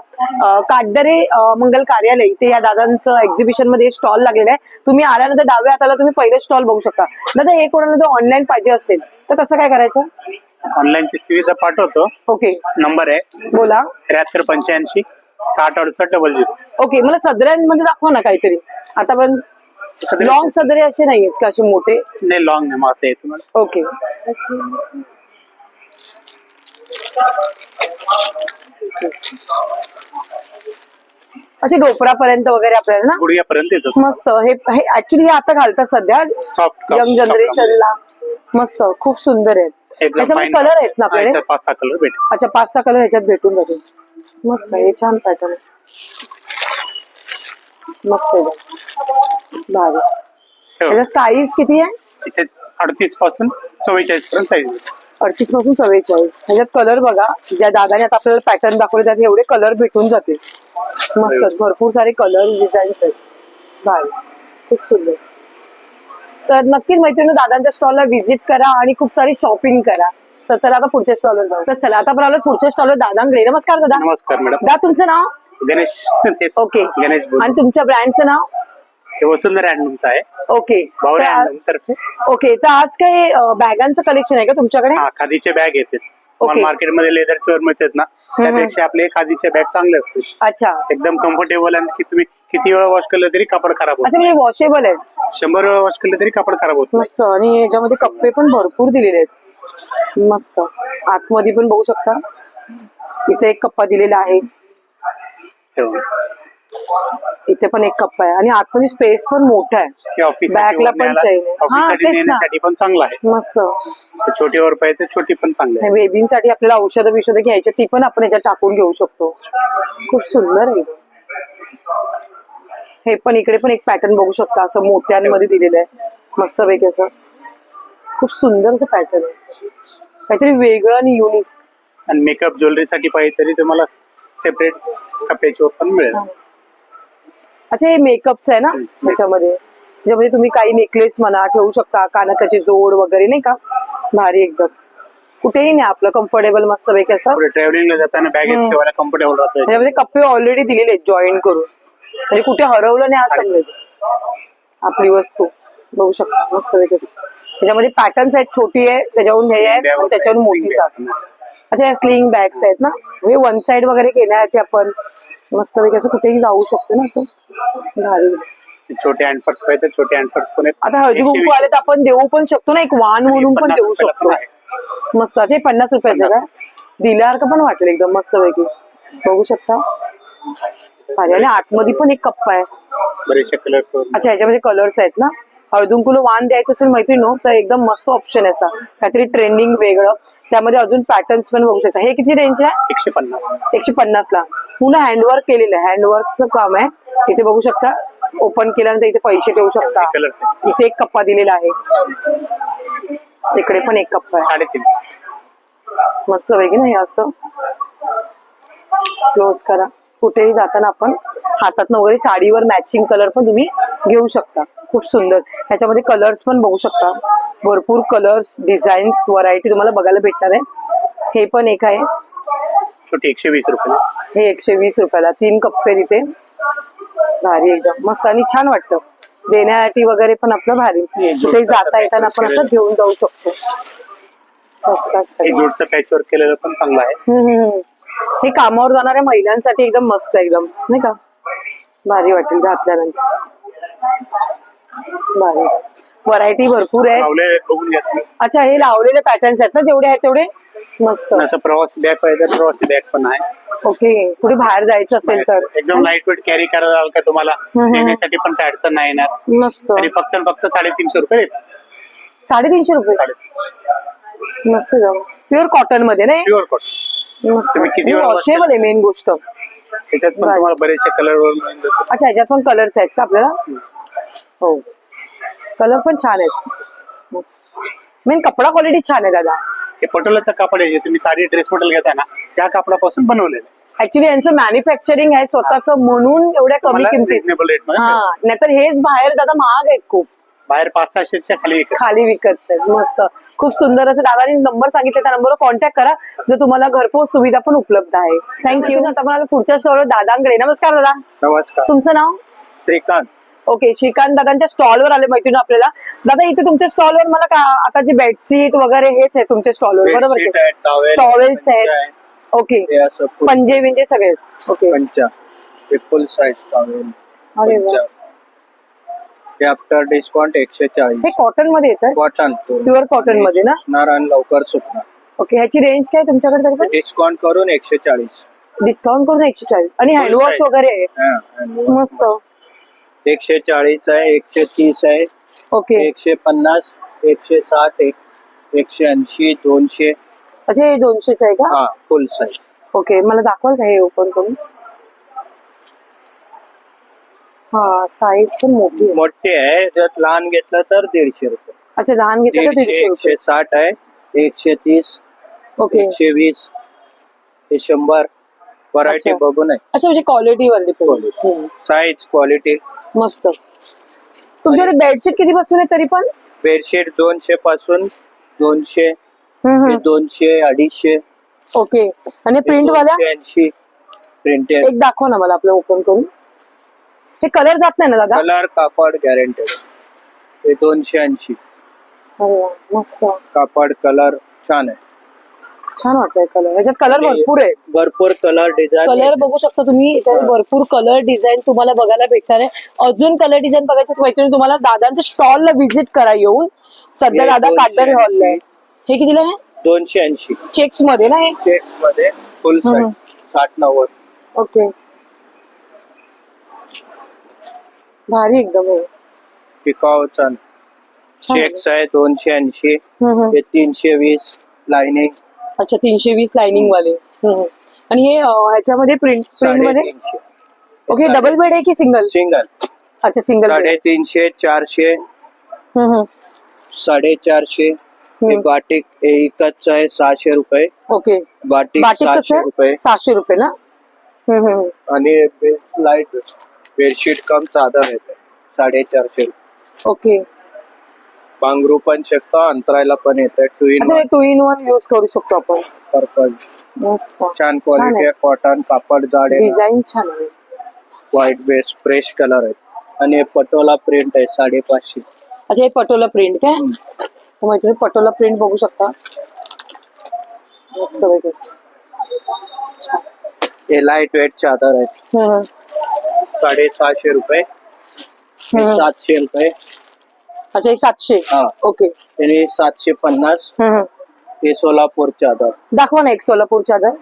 काटदरे मंगल कार्यालय इथे या दादांचं एक्झिबिशन मध्ये स्टॉल लागलेला आहे. तुम्ही आल्यानंतर डाव्या हाताला तुम्ही पहिले स्टॉल बघू शकता. दादा, हे कोणाला जर ऑनलाईन पाहिजे असेल तर कसं काय करायचं? ऑनलाईनची सुविधा पाठवतो. ओके, नंबर आहे बोला. 7385 606800. ओके, मला सदऱ्यांमध्ये दाखवा ना काहीतरी. आता पण लॉंग सदरे असे नाहीयेत का, असे मोठे? नाही, लॉंग नाही, मासे आहे तुम्हाला. ओके. असे डोपरापर्यंत वगैरे आपल्याला ना गुडघ्यापर्यंत येतात. मस्त. हे ऍक्च्युली हे आता घालतात सध्या सॉफ्ट यंग जनरेशनला. मस्त, खूप सुंदर आहेत. त्याच्यामध्ये कलर आहेत ना आपल्याकडे? 5-6 कलर भेटेल. अच्छा, 5-6 कलर ह्याच्यात भेटून जातील. मस्त, हे छान पॅटर्न आहे. मस्त आहे बघ. भारी. त्याचा साईज किती आहे? त्याच्यात 38 पासून 44 पर्यंत साईज. 38 पासून 44. ह्याच्यात कलर बघा, ज्या दादाने आता आपल्याला पॅटर्न दाखवले त्यात एवढे कलर भेटून जातील. मस्त, भरपूर सारे कलर डिझाईन्स आहेत. भारी, खूप सुंदर. तर नक्कीच मैत्रिणी दादांच्या स्टॉलला व्हिजिट करा आणि खूप सारी शॉपिंग करा. तर चला आता पुढच्या स्टॉलवर जाऊ. तर चला आता आपण आलो पुढच्या स्टॉलवर दादांकडे. नमस्कार दादा. नमस्कार मॅडम. दादा तुमचं नाव? गणेश. ओके. गणेश आणि तुमच्या ब्रँडचं नाव? हे वसुंधरा हँडलूमचं आहे. ओके. भावरे हँडलूम तर्फे. ओके, तर आज काही बॅगांचं कलेक्शन आहे का तुमच्याकडे? हा, खादीचे बॅग येतात. ओके. मार्केटमध्ये लेदरचे वर मिळतात ना, त्यापेक्षा आपले खादीचे बॅग चांगले असतील. अच्छा एकदम कम्फर्टेबल आणि की तुम्ही किती वेळा वॉश केलं तरी कापड खराब होत. अच्छा, म्हणजे वॉशेबल आहेत. 100 वेळा वॉश केलं तरी कापड खराब होत नाही. मस्त. आणि याच्यामध्ये कप्पे पण भरपूर दिलेले आहेत. मस्त. आतमध्ये पण बघू शकता, इथे एक कप्पा दिलेला आहे, इथे पण एक कप्पा आहे आणि आतमध्ये स्पेस पण मोठा आहे. बॅगला पण चैन आहे. हा, तेच ना. नेण्यासाठी पण चांगला आहे. मस्त. छोटी वर पाहिजे छोटी पण चांगली आहे. बेबींसाठी आपल्याला औषधं बिषधं घ्यायची ती पण आपण याच्यात टाकून घेऊ शकतो. खूप सुंदर आहे. हे पण इकडे पण एक पॅटर्न बघू शकता, असं मोत्यांमध्ये दिलेलं आहे. मस्त पैकी असं खूप सुंदर असं पॅटर्न आहे, काहीतरी वेगळं आणि युनिक. आणि मेकअप ज्वेलरीसाठी पाहिजे तरी तुम्हाला सेपरेट कप्प्याची पण मिळेल. अच्छा, हे मेकअपचं आहे ना ह्याच्यामध्ये, ज्यामध्ये तुम्ही काही नेकलेस म्हणा ठेवू शकता, कानातल्याची जोड वगैरे, नाही का? भारी एकदम. कुठेही नाही, आपलं कम्फर्टेबल मस्त पैकी असं. ट्रॅव्हलिंगला जाताना बॅगेत ठेवायला कम्फर्टेबल राहतं. त्याच्यामध्ये कप्पे ऑलरेडी दिलेले आहेत जॉईन करून, म्हणजे कुठे हरवलं नाही असं समजायचं. आपली वस्तू बघू शकता मस्त पैकी. त्याच्यामध्ये पॅटर्न्स आहेत, छोटी आहे त्याच्यावरून हे आहे, त्याच्यावरून मोठी सास. अच्छा, या स्लिंग बॅग्स आहेत ना, हे वन साइड वगैरे घेण्यासाठी आपण मस्त पैकी असं कुठेही जाऊ शकतो ना, असं भारी. छोटे हँडपर्स पाहिजे छोटे हँडपर्स पण आहेत. आता हळदी कुंकू आले तर आपण देऊ पण शकतो ना, एक वाण म्हणून पण देऊ शकतो. मस्त. अच्छा, 50 रुपयाचं का? दिल्यासारखं पण वाटेल एकदम मस्त पैकी. बघू शकता भारी. आणि आतमध्ये पण एक कप्पा आहे, बरेचसे कलर्स. अच्छा, ह्याच्यामध्ये कलर्स आहेत ना. हळदुंकुला वाण द्यायचं असेल मैत्रिणी तर एकदम मस्त ऑप्शन आहे असा, काहीतरी ट्रेंडिंग वेगळं. त्यामध्ये अजून पॅटर्न्स पण बघू शकता. हे किती रेंज आहे? 150. 150 ला. पूर्ण हँडवर्क केलेलं आहे, हँडवर्कचं काम आहे. इथे बघू शकता, ओपन केल्यानंतर इथे पैसे ठेवू शकता. इथे एक कप्पा दिलेला आहे, इकडे पण एक कप्पा आहे. 350. मस्त पैकी ना हे असं क्लोज करा. कुठेही जाताना आपण हातात वगैरे साडीवर मॅचिंग कलर पण तुम्ही घेऊ शकता. खूप सुंदर. त्याच्यामध्ये कलर्स पण बघू शकता, भरपूर कलर्स, डिझाईन्स, व्हरायटी तुम्हाला बघायला भेटणार आहे. हे पण एक आहे, छोटी 120 रुपये. हे 120 रुपयाला. 3 कप्पे तिथे. भारी एकदम मस्त आणि छान वाटतं देण्यासाठी वगैरे पण आपलं भारी. कुठेही जाता येताना आपण असं घेऊन जाऊ शकतो. जोडचं पॅचवर्क केलेलं पण चांगलं आहे. हे कामावर जाणाऱ्या महिलांसाठी एकदम मस्त आहे, एकदम नाही का? भारी वाटेल घातल्यानंतर. भारी. व्हरायटी भरपूर आहे. बघून घ्या. अच्छा, हे लावलेले पॅटर्न्स आहेत ना, जेवढे आहेत तेवढे मस्त. असं प्रवासी बॅग पाहिजे प्रवासी बॅग पण आहे. ओके, कुठे बाहेर जायचं असेल तर एकदम लाईट वेट कॅरी करायला का तुम्हाला नेण्यासाठी पण काय अडचण नाही येणार. मस्त. आणि फक्त 350 रुपये. 350 रुपये. मस्त. जाऊ प्युअर कॉटन मध्ये नाही, प्युअर कॉटन. मस्त. किती वेळा वॉशेबल आहे मेन गोष्ट. त्याच्यात पण तुम्हाला बरेचसे कलर वर. अच्छा, ह्याच्यात पण कलर्स आहेत का आपल्याला? हो, कलर पण छान आहेत. मस्त. मेन कपडा क्वालिटी छान आहे दादा. हे पटोलाचं कापड आहे, जे तुम्ही साडी ड्रेस मटेरियल घेताय ना त्या कापडापासून बनवलेलं. ऍक्च्युली यांचं मॅन्युफॅक्चरिंग आहे स्वतःच, म्हणून एवढ्या कमी किमतीत. रिजनेबल रेट मध्ये. हा, नाहीतर हेच बाहेर दादा महाग आहेत खूप, बाहेर 500-600 खाली विकत आहेत. मस्त. खूप सुंदर असं दादानी नंबर सांगितले, त्या नंबरवर कॉन्टॅक्ट करा, जो तुम्हाला घरपोच सुविधा पण उपलब्ध आहे. थँक्यू. आता मला पुढच्या स्टॉलवर दादांकडे. नमस्कार दादा. नमस्कार. तुमचं नाव? श्रीकांत. ओके, श्रीकांत दादांच्या स्टॉलवर आले मैत्रिणी आपल्याला. दादा इथे तुमच्या स्टॉलवर मला का आता जे बेडशीट वगैरे हेच आहे तुमच्या स्टॉलवर, बरोबर? टॉवेल्स आहेत. ओके, पंजे बिंजे सगळे. ओके, फुल साइज टॉवेल. अरे वा. हे आफ्टर डिस्काउंट 140. हे कॉटन मध्ये येतात? कॉटन, प्युअर कॉटन मध्ये ना? सुकणार आणि लवकर सुकणार. ओके, ह्याची रेंज काय तुमच्याकडे तरी पण? डिस्काउंट करून 140. डिस्काउंट करून 140 आणि Full हँडवॉश size. वगैरे आहे. हा, and मस्त. 140 आहे, 130 आहे, ओके, 150, 160, 180, 200. अच्छा हे 200च आहे का? हा, फुल साईज. ओके, मला दाखवाल का हे ओपन करून? हा, साईज पण मोठी आहे. मोठे आहे, जर लहान घेतलं तर 150 रुपये. अच्छा, लहान घेतलं तर 150 रुपये. 160 आहे, 130, ओके, 120, 100. व्हरायटी अच्छा. बघून आहे. अच्छा म्हणजे क्वालिटीवर डिपेंड. Quality. Size, quality. मस्त. तुमच्याकडे बेडशीट किती पासून आहे तरी पण? बेडशीट 200 पासून 200, हम्म, हे हम्म. 200, 250. ओके, आणि प्रिंट वाल्या 280 प्रिंटेड. एक दाखव ना मला आपलं ओपन करून. हे कलर जात नाही ना दादा? कलर कापड गॅरंटेड. हे 280. अरे वा, मस्त, कापड कलर छान आहे. छान वाटतंय कलर. ह्याच्यात कलर आणि भरपूर आहे. भरपूर कलर डिझाईन. कलर बघू शकता तुम्ही, इथे भरपूर कलर डिझाईन तुम्हाला बघायला भेटणार आहे. अजून कलर डिझाईन बघायचे मैत्रिणी तुम्हाला दादांच्या स्टॉलला व्हिजिट करा येऊन. सध्या हे दादा काटदरे 280. हॉलला आहे. हे कितीला आहे? 280 चेक्स मध्ये ना हे? चेक्स मध्ये फुल साईज. 60-90. ओके, भारी एकदम आहे. टिकाऊचा छान आहे. चेक्स आहे 280. हम्म, हम्म. हे 320 लाईनिंग. अच्छा, 320 लाइनिंग वाले. आणि हे ह्याच्यामध्ये प्रिंट मध्ये. 350. ओके, डबल बेड आहे की सिंगल? सिंगल. अच्छा, सिंगल बेड. 350, 400, हम्म, हम्म. 450. हे बाटिक हे इकतचं आहे 600 रुपये. ओके, बाटिक बाटिक कसं 700 आहे? रुपये. 600 रुपये ना? हम्म, हम्म. आणि लाईट बेडशीट कम चादर येते 450 रुपये. ओके, पांघरू पण शकतो, अंतरायला पण येते. अच्छा हे 2 in 1 यूज करू शकतो आपण. पर्पल. मस्त, छान क्वालिटी आहे. कॉटन कापड जाड आहे. डिझाईन छान आहे. व्हाईट बेस फ्रेश कलर आहे. आणि हे पटोला प्रिंट आहे 550. अच्छा, हे पटोला प्रिंट काय? तर मैत्रिणी पटोला प्रिंट बघू शकता. मस्त पैकी छान. हे लाईट वेट चादर आहे हम्म, 650 रुपये. हे हम्म. 700 रुपये. अच्छा, हे 700. हा. ओके. आणि 750. हम्म. हे सोलापूर चादर. दाखवा ना एक सोलापूर चादर.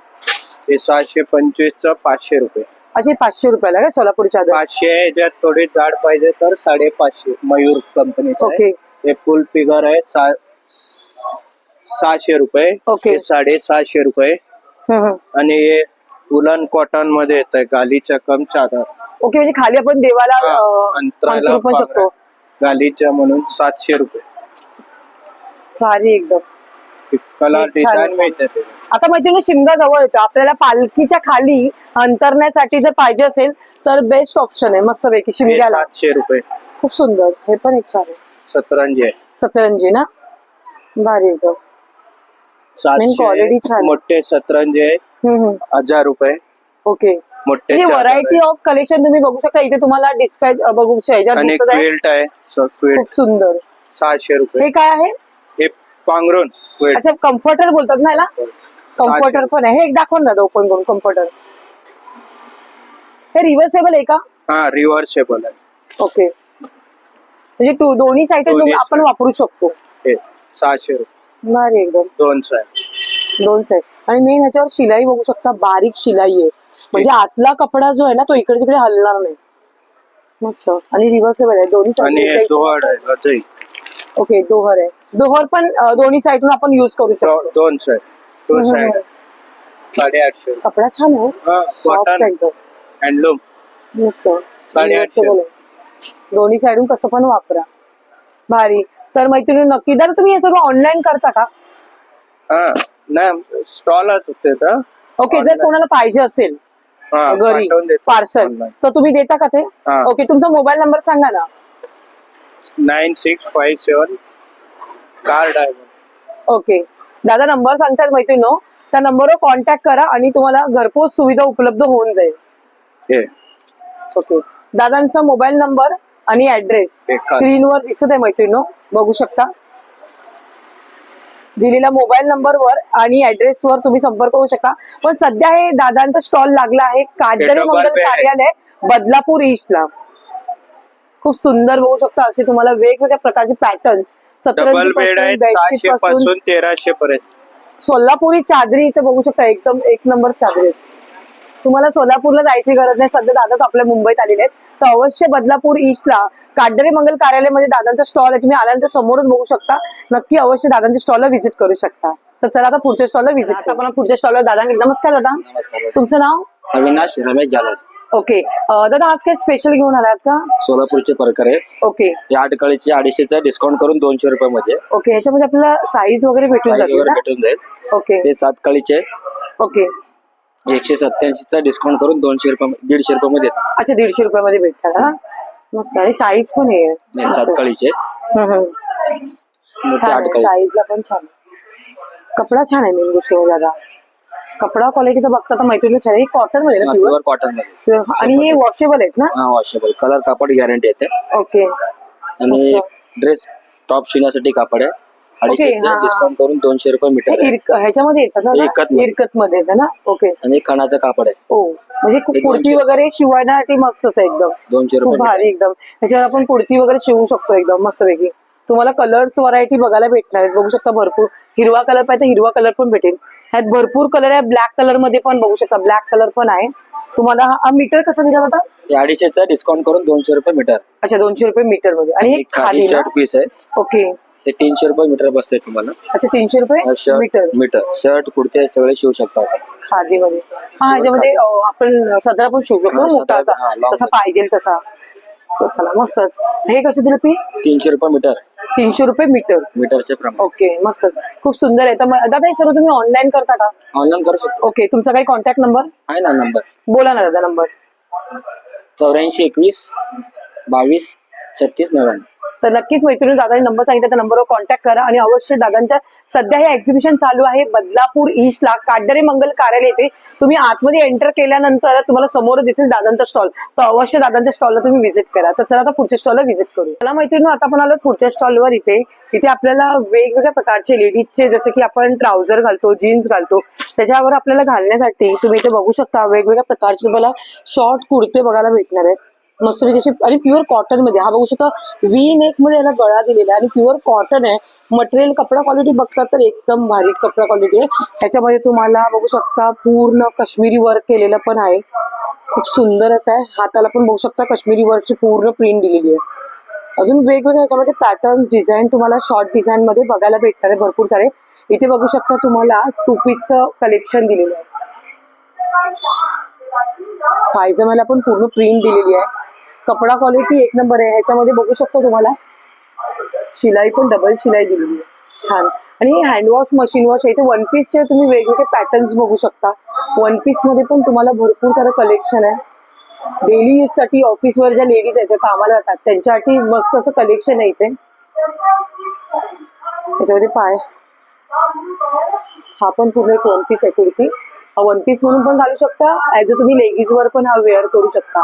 हे 725चं 500 रुपये. अच्छा, हे 500 रुपयाला काय सोलापूर चादर? 500 आहे. याच्यात थोडी जाड पाहिजे तर 550. मयूर कंपनीचं आहे. ओके, हे फुल फिगर आहे 600 रुपये. ओके. हे 650 रुपये. हम्म. आणि हे वुलन कॉटन मध्ये येत आहे गालीच्या कम चादर. ओके, म्हणजे खाली आपण देवाला अंतराला अंथरू पण शकतो. गालीच्या म्हणून 700 रुपये. भारी एकदम. कलर छान डिझाईन आहे. मिळते. आता मैत्रिणी शिमगा जवळ येतो. आपल्याला पालखीच्या खाली अंतरण्यासाठी जर पाहिजे असेल तर बेस्ट ऑप्शन आहे मस्त पैकी शिमग्याला. 700 रुपये. खूप सुंदर. हे पण एक छान आहे. सतरंजी आहे. सतरंजी ना? भारी एकदम. quality 700. छान आहे. मोठे सतरंजी आहे 1000 रुपये. ओके, मोठे म्हणजे चादर व्हरायटी आहे. ऑफ कलेक्शन तुम्ही बघू शकता. इथे तुम्हाला डिस्पॅच बघू ह्याच्यात आणि दिसत आहे. क्विल्ट आहे. खूप क्विल्ट सुंदर. 600 रुपये. हे काय आहे? हे पांघरून क्विल्ट. अच्छा, कम्फर्टर बोलतात ना याला? कम्फर्टर पण आहे. हे एक दाखव ना ओपन करून कम्फर्टर. हे रिव्हर्सेबल आहे का? हा, रिव्हर्सेबल आहे. ओके, म्हणजे दोन्ही साईड आपण वापरू शकतो. हे 600 रुपये. भारी एकदम. 2 साईड. 2 साईड. आणि मेन ह्याच्यावर शिलाई बघू शकता. बारीक शिलाई आहे, म्हणजे आतला कपडा जो आहे ना तो इकडे तिकडे हलणार नाही. मस्त. आणि रिव्हर्सेबल आहे दोन्ही आणि हे साईड. दोहड आहे रजई. ओके, दोहर आहे. दोहर पण दोन्ही साईडून आपण युज करू शकतो. 2 साईड. 2 साईड 850. कपडा छान आहे. हा, सॉफ्ट कॉटन एकदम. हँडलूम. मस्त. 850. Reversible आहे. दोन्ही साईडून कसं पण वापरा. भारी. तर मैत्रिणी नक्की. तर तुम्ही हे सगळं ऑनलाईन करता का? हा, नाही स्टॉलच होते तर. ओके, जर कोणाला पाहिजे असेल हा, घरी पाठवून देतो पार्सल online. तर तुम्ही देता का ते? हा. ओके, तुमचा मोबाईल नंबर सांगा ना. 9657 कार्ड आहे. ओके, दादा नंबर सांगतात मैत्रिणी. त्या नंबरवर कॉन्टॅक्ट करा आणि तुम्हाला घरपोच सुविधा उपलब्ध होऊन जाईल. हे ओके, दादांचा मोबाईल नंबर आणि ऍड्रेस स्क्रीनवर दिसत आहे मैत्रिणी, बघू शकता. दिलेल्या मोबाईल नंबरवर आणि ऍड्रेसवर तुम्ही संपर्क करू शकता. पण सध्या हे दादांचा स्टॉल लागला आहे काटदरे मंगल कार्यालय बदलापूर ईस्टला. खूप सुंदर बघू शकता. असे तुम्हाला वेगवेगळ्या प्रकारचे पॅटर्न डबल बेड आहे 600 पासून 1300 पर्यंत. सोलापुरी चादरी इथे बघू शकता, एकदम एक नंबर चादरी आहेत. तुम्हाला सोलापूरला जायची गरज नाही, सध्या दादाच आपल्या मुंबईत आलेले आहेत. तर अवश्य बदलापूर ईस्टला काटदरे मंगल कार्यालयामध्ये दादांचा स्टॉल आहे. तुम्ही आल्यानंतर समोरच बघू शकता. नक्की अवश्य दादांच्या स्टॉलला व्हिजिट करू शकता. तर चला आता पुढच्या स्टॉलला व्हिजिट. आता आपण पुढच्या स्टॉलवर दादांकडे. नमस्कार दादा. नमस्कार. तुमचं नाव? अविनाश रमेश जाधव. ओके दादा, आज काही स्पेशल घेऊन आलात का? सोलापूरचे प्रकार आहे. ओके या 8 कळीचे 250चा डिस्काउंट करून 200 रुपयामध्ये ओके. ह्याच्यामध्ये आपल्याला साईज वगैरे भेटून size जातील वगैरे ना? भेटून जाईल. ओके हे 7 कळीचे ओके. 187चा डिस्काउंट करून 200 रुपये 150 रुपयामध्ये अच्छा, 150 रुपयामध्ये भेटतात ना? मस्त. आणि साईज पण आहे 7 कळीचे मोठे 8 कळीचे. साईजला पण छान. कपडा छान आहे मेन गोष्ट दादा. कपडा क्वालिटी तर बघता तर मैत्रिणी छान आहे. कॉटन मध्ये ना? प्युअर कॉटन मध्ये. आणि हे वॉशेबल आहेत ना? हा, वॉशेबल. कलर कापड गॅरंटी येते. ओके. आणि ड्रेस टॉप शिवण्यासाठी कापड आहे. 250चा हा. डिस्काउंट करून 200 रुपये मीटर आहे. ह्याच्यामध्ये येतात ना? इरकत मध्ये. इरकत मध्ये येतं ना? ओके. आणि खणाचं कापड आहे. ओ म्हणजे हे कुर्ती 200. वगैरे शिवायसाठी मस्तच आहे एकदम. 200 खूप रुपये भारी एकदम. ह्याच्यावर आपण कुर्ती वगैरे शिवू शकतो एकदम मस्तपैकी. तुम्हाला कलर्स व्हरायटी बघायला भेटणार आहेत. बघू शकता भरपूर. हिरवा कलर पाहिजे तर हिरवा कलर पण भेटेल. ह्यात भरपूर कलर आहे. ब्लॅक कलर मध्ये पण बघू शकता. ब्लॅक कलर पण आहे. तुम्हाला हा मीटर कसा दिला जाता? 250चा डिस्काउंट करून 200 रुपये मीटर. अच्छा, 200 रुपये मीटर मध्ये. आणि हे खाली खाली ना? शर्ट पीस आहे. ओके. ते 300 रुपये मीटर बसते तुम्हाला. अच्छा, 300 रुपये मीटर. मीटर शर्ट कुर्ते सगळे शिवू शकता. खादी मध्ये. हा, ह्याच्यामध्ये आपण सदरा पण शिवू शकतो हा, सदरा, मोठाचा, हा, long तसा पाहिजे तसा स्वतःला. मस्तच. हे कसं दिलं पीस? 300 रुपये मीटर. 300 रुपये मीटर. मीटरचे प्रमाण. ओके, मस्तच. खूप सुंदर आहे. तर दादा हे सर्व तुम्ही ऑनलाईन करता का? ऑनलाईन करू शकतो. ओके. तुमचा काही कॉन्टॅक्ट नंबर आहे ना नंबर? बोला ना दादा. नंबर 84 21 22 36 99. तर नक्कीच मैत्रिणी, दादाने नंबर सांगितला त्या नंबरवर कॉन्टॅक्ट करा. आणि अवश्य दादांच्या सध्या हे एक्झिबिशन चालू आहे बदलापूर ईस्टला काटदरे मंगल कार्यालय येथे. तुम्ही आतमध्ये एंटर केल्यानंतर तुम्हाला समोर दिसेल दादांचा स्टॉल. तर अवश्य दादांच्या स्टॉलला तुम्ही व्हिजिट करा. तर चला आता पुढच्या स्टॉलला व्हिजिट करू. मला मैत्रिणी, आता आपण आलो पुढच्या स्टॉलवर. इथे आपल्याला वेगवेगळ्या प्रकारचे लेडीजचे, जसे की आपण ट्राउझर घालतो, जीन्स घालतो, त्याच्यावर आपल्याला घालण्यासाठी तुम्ही इथे बघू शकता वेगवेगळ्या प्रकारचे तुम्हाला शॉर्ट कुर्ते बघायला भेटणार आहेत मस्तपैकी. आणि प्युअर कॉटन मध्ये. हा बघू शकता व्ही नेक मध्ये याला गळा दिलेला आहे आणि प्युअर कॉटन आहे. मटेरियल कपडा क्वालिटी बघतात तर एकदम भारी कपडा क्वालिटी आहे. ह्याच्यामध्ये तुम्हाला बघू शकता पूर्ण काश्मीरी वर्क केलेलं पण आहे. खूप सुंदर असं आहे. हाताला पण बघू शकता काश्मीरी वर्कची पूर्ण प्रिंट दिलेली आहे. अजून वेगवेगळ्या ह्याच्यामध्ये पॅटर्न्स डिझाईन तुम्हाला शॉर्ट डिझाईन मध्ये बघायला भेटणार आहे भरपूर सारे. इथे बघू शकता तुम्हाला टू पीसचं कलेक्शन दिलेलं आहे. पायजमाला पण पूर्ण प्रिंट दिलेली आहे. कपडा क्वालिटी एक नंबर आहे. ह्याच्यामध्ये बघू शकता तुम्हाला शिलाई पण डबल शिलाई दिलेली आहे. छान. आणि हे हँडवॉश मशीन वॉश आहे. इथे वन पीसचे तुम्ही वेगवेगळे पॅटर्न्स बघू शकता. वन पीस मध्ये पण तुम्हाला भरपूर सारं कलेक्शन आहे. डेली यूज साठी ऑफिसवर ज्या लेडीज आहेत त्या कामाला जातात त्यांच्यासाठी मस्त असं कलेक्शन आहे इथे. ह्याच्यामध्ये पाय, हा पण पूर्ण एक वन पीस आहे कुर्ती. हा वन पीस म्हणून पण घालू शकता. ऍज अ तुम्ही लेगीज वर पण हा वेअर करू शकता.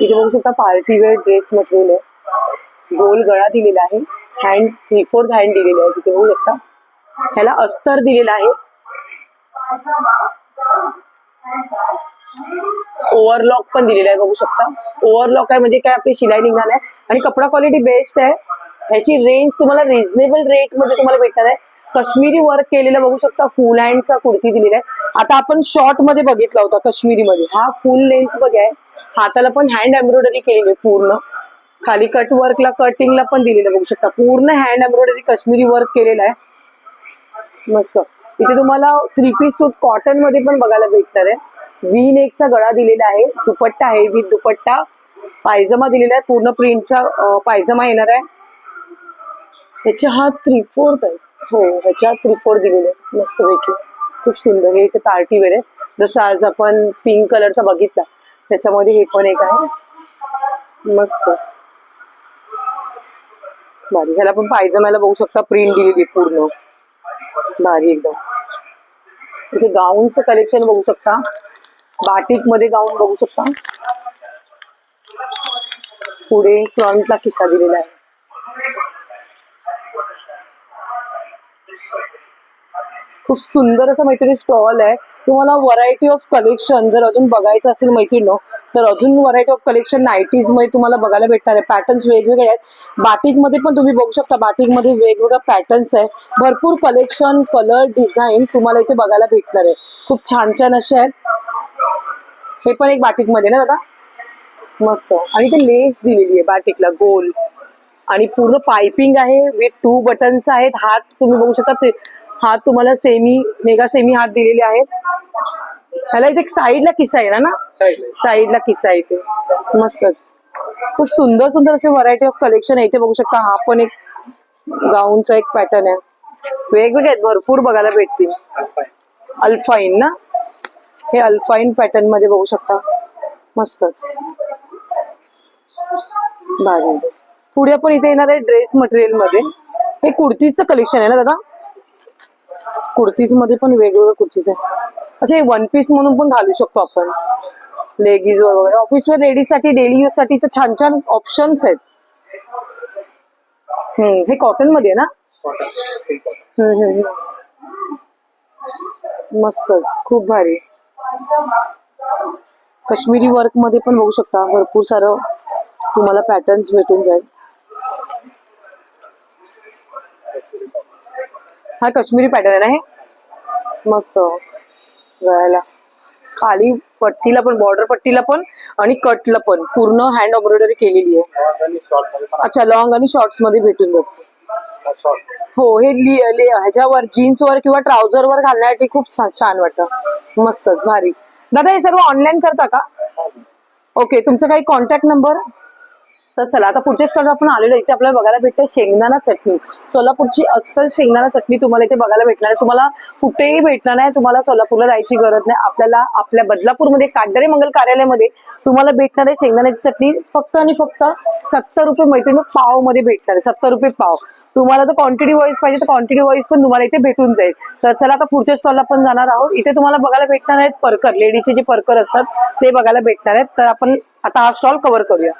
इथे बघू शकता पार्टी वेअर ड्रेस मटेरियल आहे. गोल गळा दिलेला आहे. हँड 3/4 हँड दिलेली आहे. तिथे बघू शकता. ह्याला अस्तर दिलेला आहे. ओव्हरलॉक पण दिलेला आहे. बघू शकता ओव्हरलॉक आहे म्हणजे काय आपली शिलाई निघणार आहे. आणि कपडा क्वालिटी बेस्ट आहे. ह्याची रेंज तुम्हाला रिझनेबल रेट मध्ये तुम्हाला भेटणार आहे. काश्मीरी वर्क केलेलं बघू शकता. फुल हँडचा कुर्ती दिलेला आहे. आता आपण शॉर्ट मध्ये बघितला होता काश्मीरी मध्ये. हा फुल लेंथ मध्ये आहे. हाताला पण हँड एम्ब्रॉयडरी केलेली आहे. पूर्ण खाली कट वर्कला कटिंगला पण दिलेलं बघू शकता. पूर्ण हँड एम्ब्रॉयडरी काश्मीरी वर्क केलेला आहे. मस्त. इथे तुम्हाला 3 पीस सूट कॉटन मध्ये पण बघायला भेटणार आहे. व्ही नेकचा गळा दिलेला आहे. दुपट्टा आहे विथ दुपट्टा. पायजमा दिलेला आहे. पूर्ण प्रिंटचा पायजमा येणार आहे. ह्याचे हात 3/4 आहे. हो, ह्याच्या 3/4 दिलेले आहे मस्तपैकी. खूप सुंदर. हे इथे पार्टी वेअर आहे. जसं आज आपण पिंक कलरचा बघितला त्याच्यामध्ये हे पण एक आहे. मस्त भारी. ह्याला पण पायजमाला बघू शकता प्रिंट दिलेली पूर्ण भारी एकदम. इथे गाऊनचं कलेक्शन बघू शकता. बाटिक मध्ये गाऊन बघू शकता. पुढे फ्रंटला किस्सा दिलेला आहे. खूप सुंदर असं मैत्रिणी स्टॉल आहे. तुम्हाला व्हरायटी ऑफ कलेक्शन जर अजून बघायचं असेल मैत्रिणी तर अजून व्हरायटी ऑफ कलेक्शन नाईटीज मध्ये तुम्हाला बघायला भेटणार आहे. पॅटर्न्स वेगवेगळे आहेत. बाटिक मध्ये पण तुम्ही बघू शकता. बाटिक मध्ये वेगवेगळ्या पॅटर्न्स आहे. भरपूर कलेक्शन, कलर, डिझाईन तुम्हाला इथे बघायला भेटणार आहे. खूप छान छान असे आहेत. हे पण एक बाटिक मध्ये ना दादा, मस्त. आणि ते लेस दिलेली आहे बाटिकला गोल आणि पूर्ण पायपिंग आहे विथ 2 बटन्स आहेत. हात तुम्ही बघू शकता. ते हात तुम्हाला मेगा सेमी हात दिलेले आहेत. ह्याला इथे साईडला किस्सा आहे ना, साईडला किस्सा आहे इथे. मस्तच. खूप सुंदर सुंदर असे व्हरायटी ऑफ कलेक्शन आहे इथे बघू शकता. हा पण एक गाऊनचा एक पॅटर्न आहे. वेगवेगळे आहेत, भरपूर बघायला भेटतील. अल्फाईन ना, हे अल्फाईन पॅटर्न मध्ये बघू शकता. मस्तच भारी. पुढे आपण इथे येणार आहे ड्रेस मटेरियल मध्ये. हे कुर्तीचं कलेक्शन आहे ना दादा. कुर्तीज मध्ये पण वेगवेगळे कुर्तीज आहे. अच्छा, हे वन पीस म्हणून पण घालू शकतो आपण लेगीज वर वगैरे. ऑफिस वेअर लेडीज साठी, डेली यूज साठी तर छान छान ऑप्शन्स आहेत. हे कॉटन मध्ये आहे ना. मस्तच, खूप भारी. काश्मीरी वर्क मध्ये पण बघू शकता. भरपूर सारं तुम्हाला पॅटर्न्स भेटून जाईल. हा काश्मीरी पॅटर्न आहे. मस्त. गळ्याला खाली पट्टीला पण, बॉर्डर पट्टीला पण आणि कटला पण पूर्ण हँड एम्ब्रॉयडरी केलेली आहे. अच्छा, लॉंग आणि शॉर्ट्स मध्ये भेटून जाते. हो, हे ह्याच्यावर जीन्स वर किंवा ट्राउझर वर घालण्यासाठी खूप छान वाटतं. मस्तच भारी. दादा हे सर्व ऑनलाईन करता का? ओके, तुमचा काही कॉन्टॅक्ट नंबर? तर चला आता पुढच्या स्टॉल आपण आलेलो. इथे आपल्याला बघायला भेटते शेंगदाणा चटणी. सोलापूरची अस्सल शेंगदाणा चटणी तुम्हाला इथे बघायला भेटणार आहे. तुम्हाला कुठेही भेटणार नाही. तुम्हाला सोलापूरला जायची गरज नाही. आपल्याला आपल्या बदलापूरमध्ये काटदरे मंगल कार्यालयामध्ये तुम्हाला भेटणार आहे शेंगदाण्याची चटणी फक्त आणि फक्त 70 रुपये मैत्रिणी पाव मध्ये भेटणार आहे. 70 रुपये पाव. तुम्हाला जर क्वांटिटी वाईज पाहिजे तर क्वांटिटी वाईज पण तुम्हाला इथे भेटून जाईल. तर चला आता पुढच्या स्टॉलला आपण जाणार आहोत. इथे तुम्हाला बघायला भेटणार आहेत परकर, लेडीचे जे परकर असतात ते बघायला भेटणार आहेत. तर आपण आता हा स्टॉल कव्हर करूया.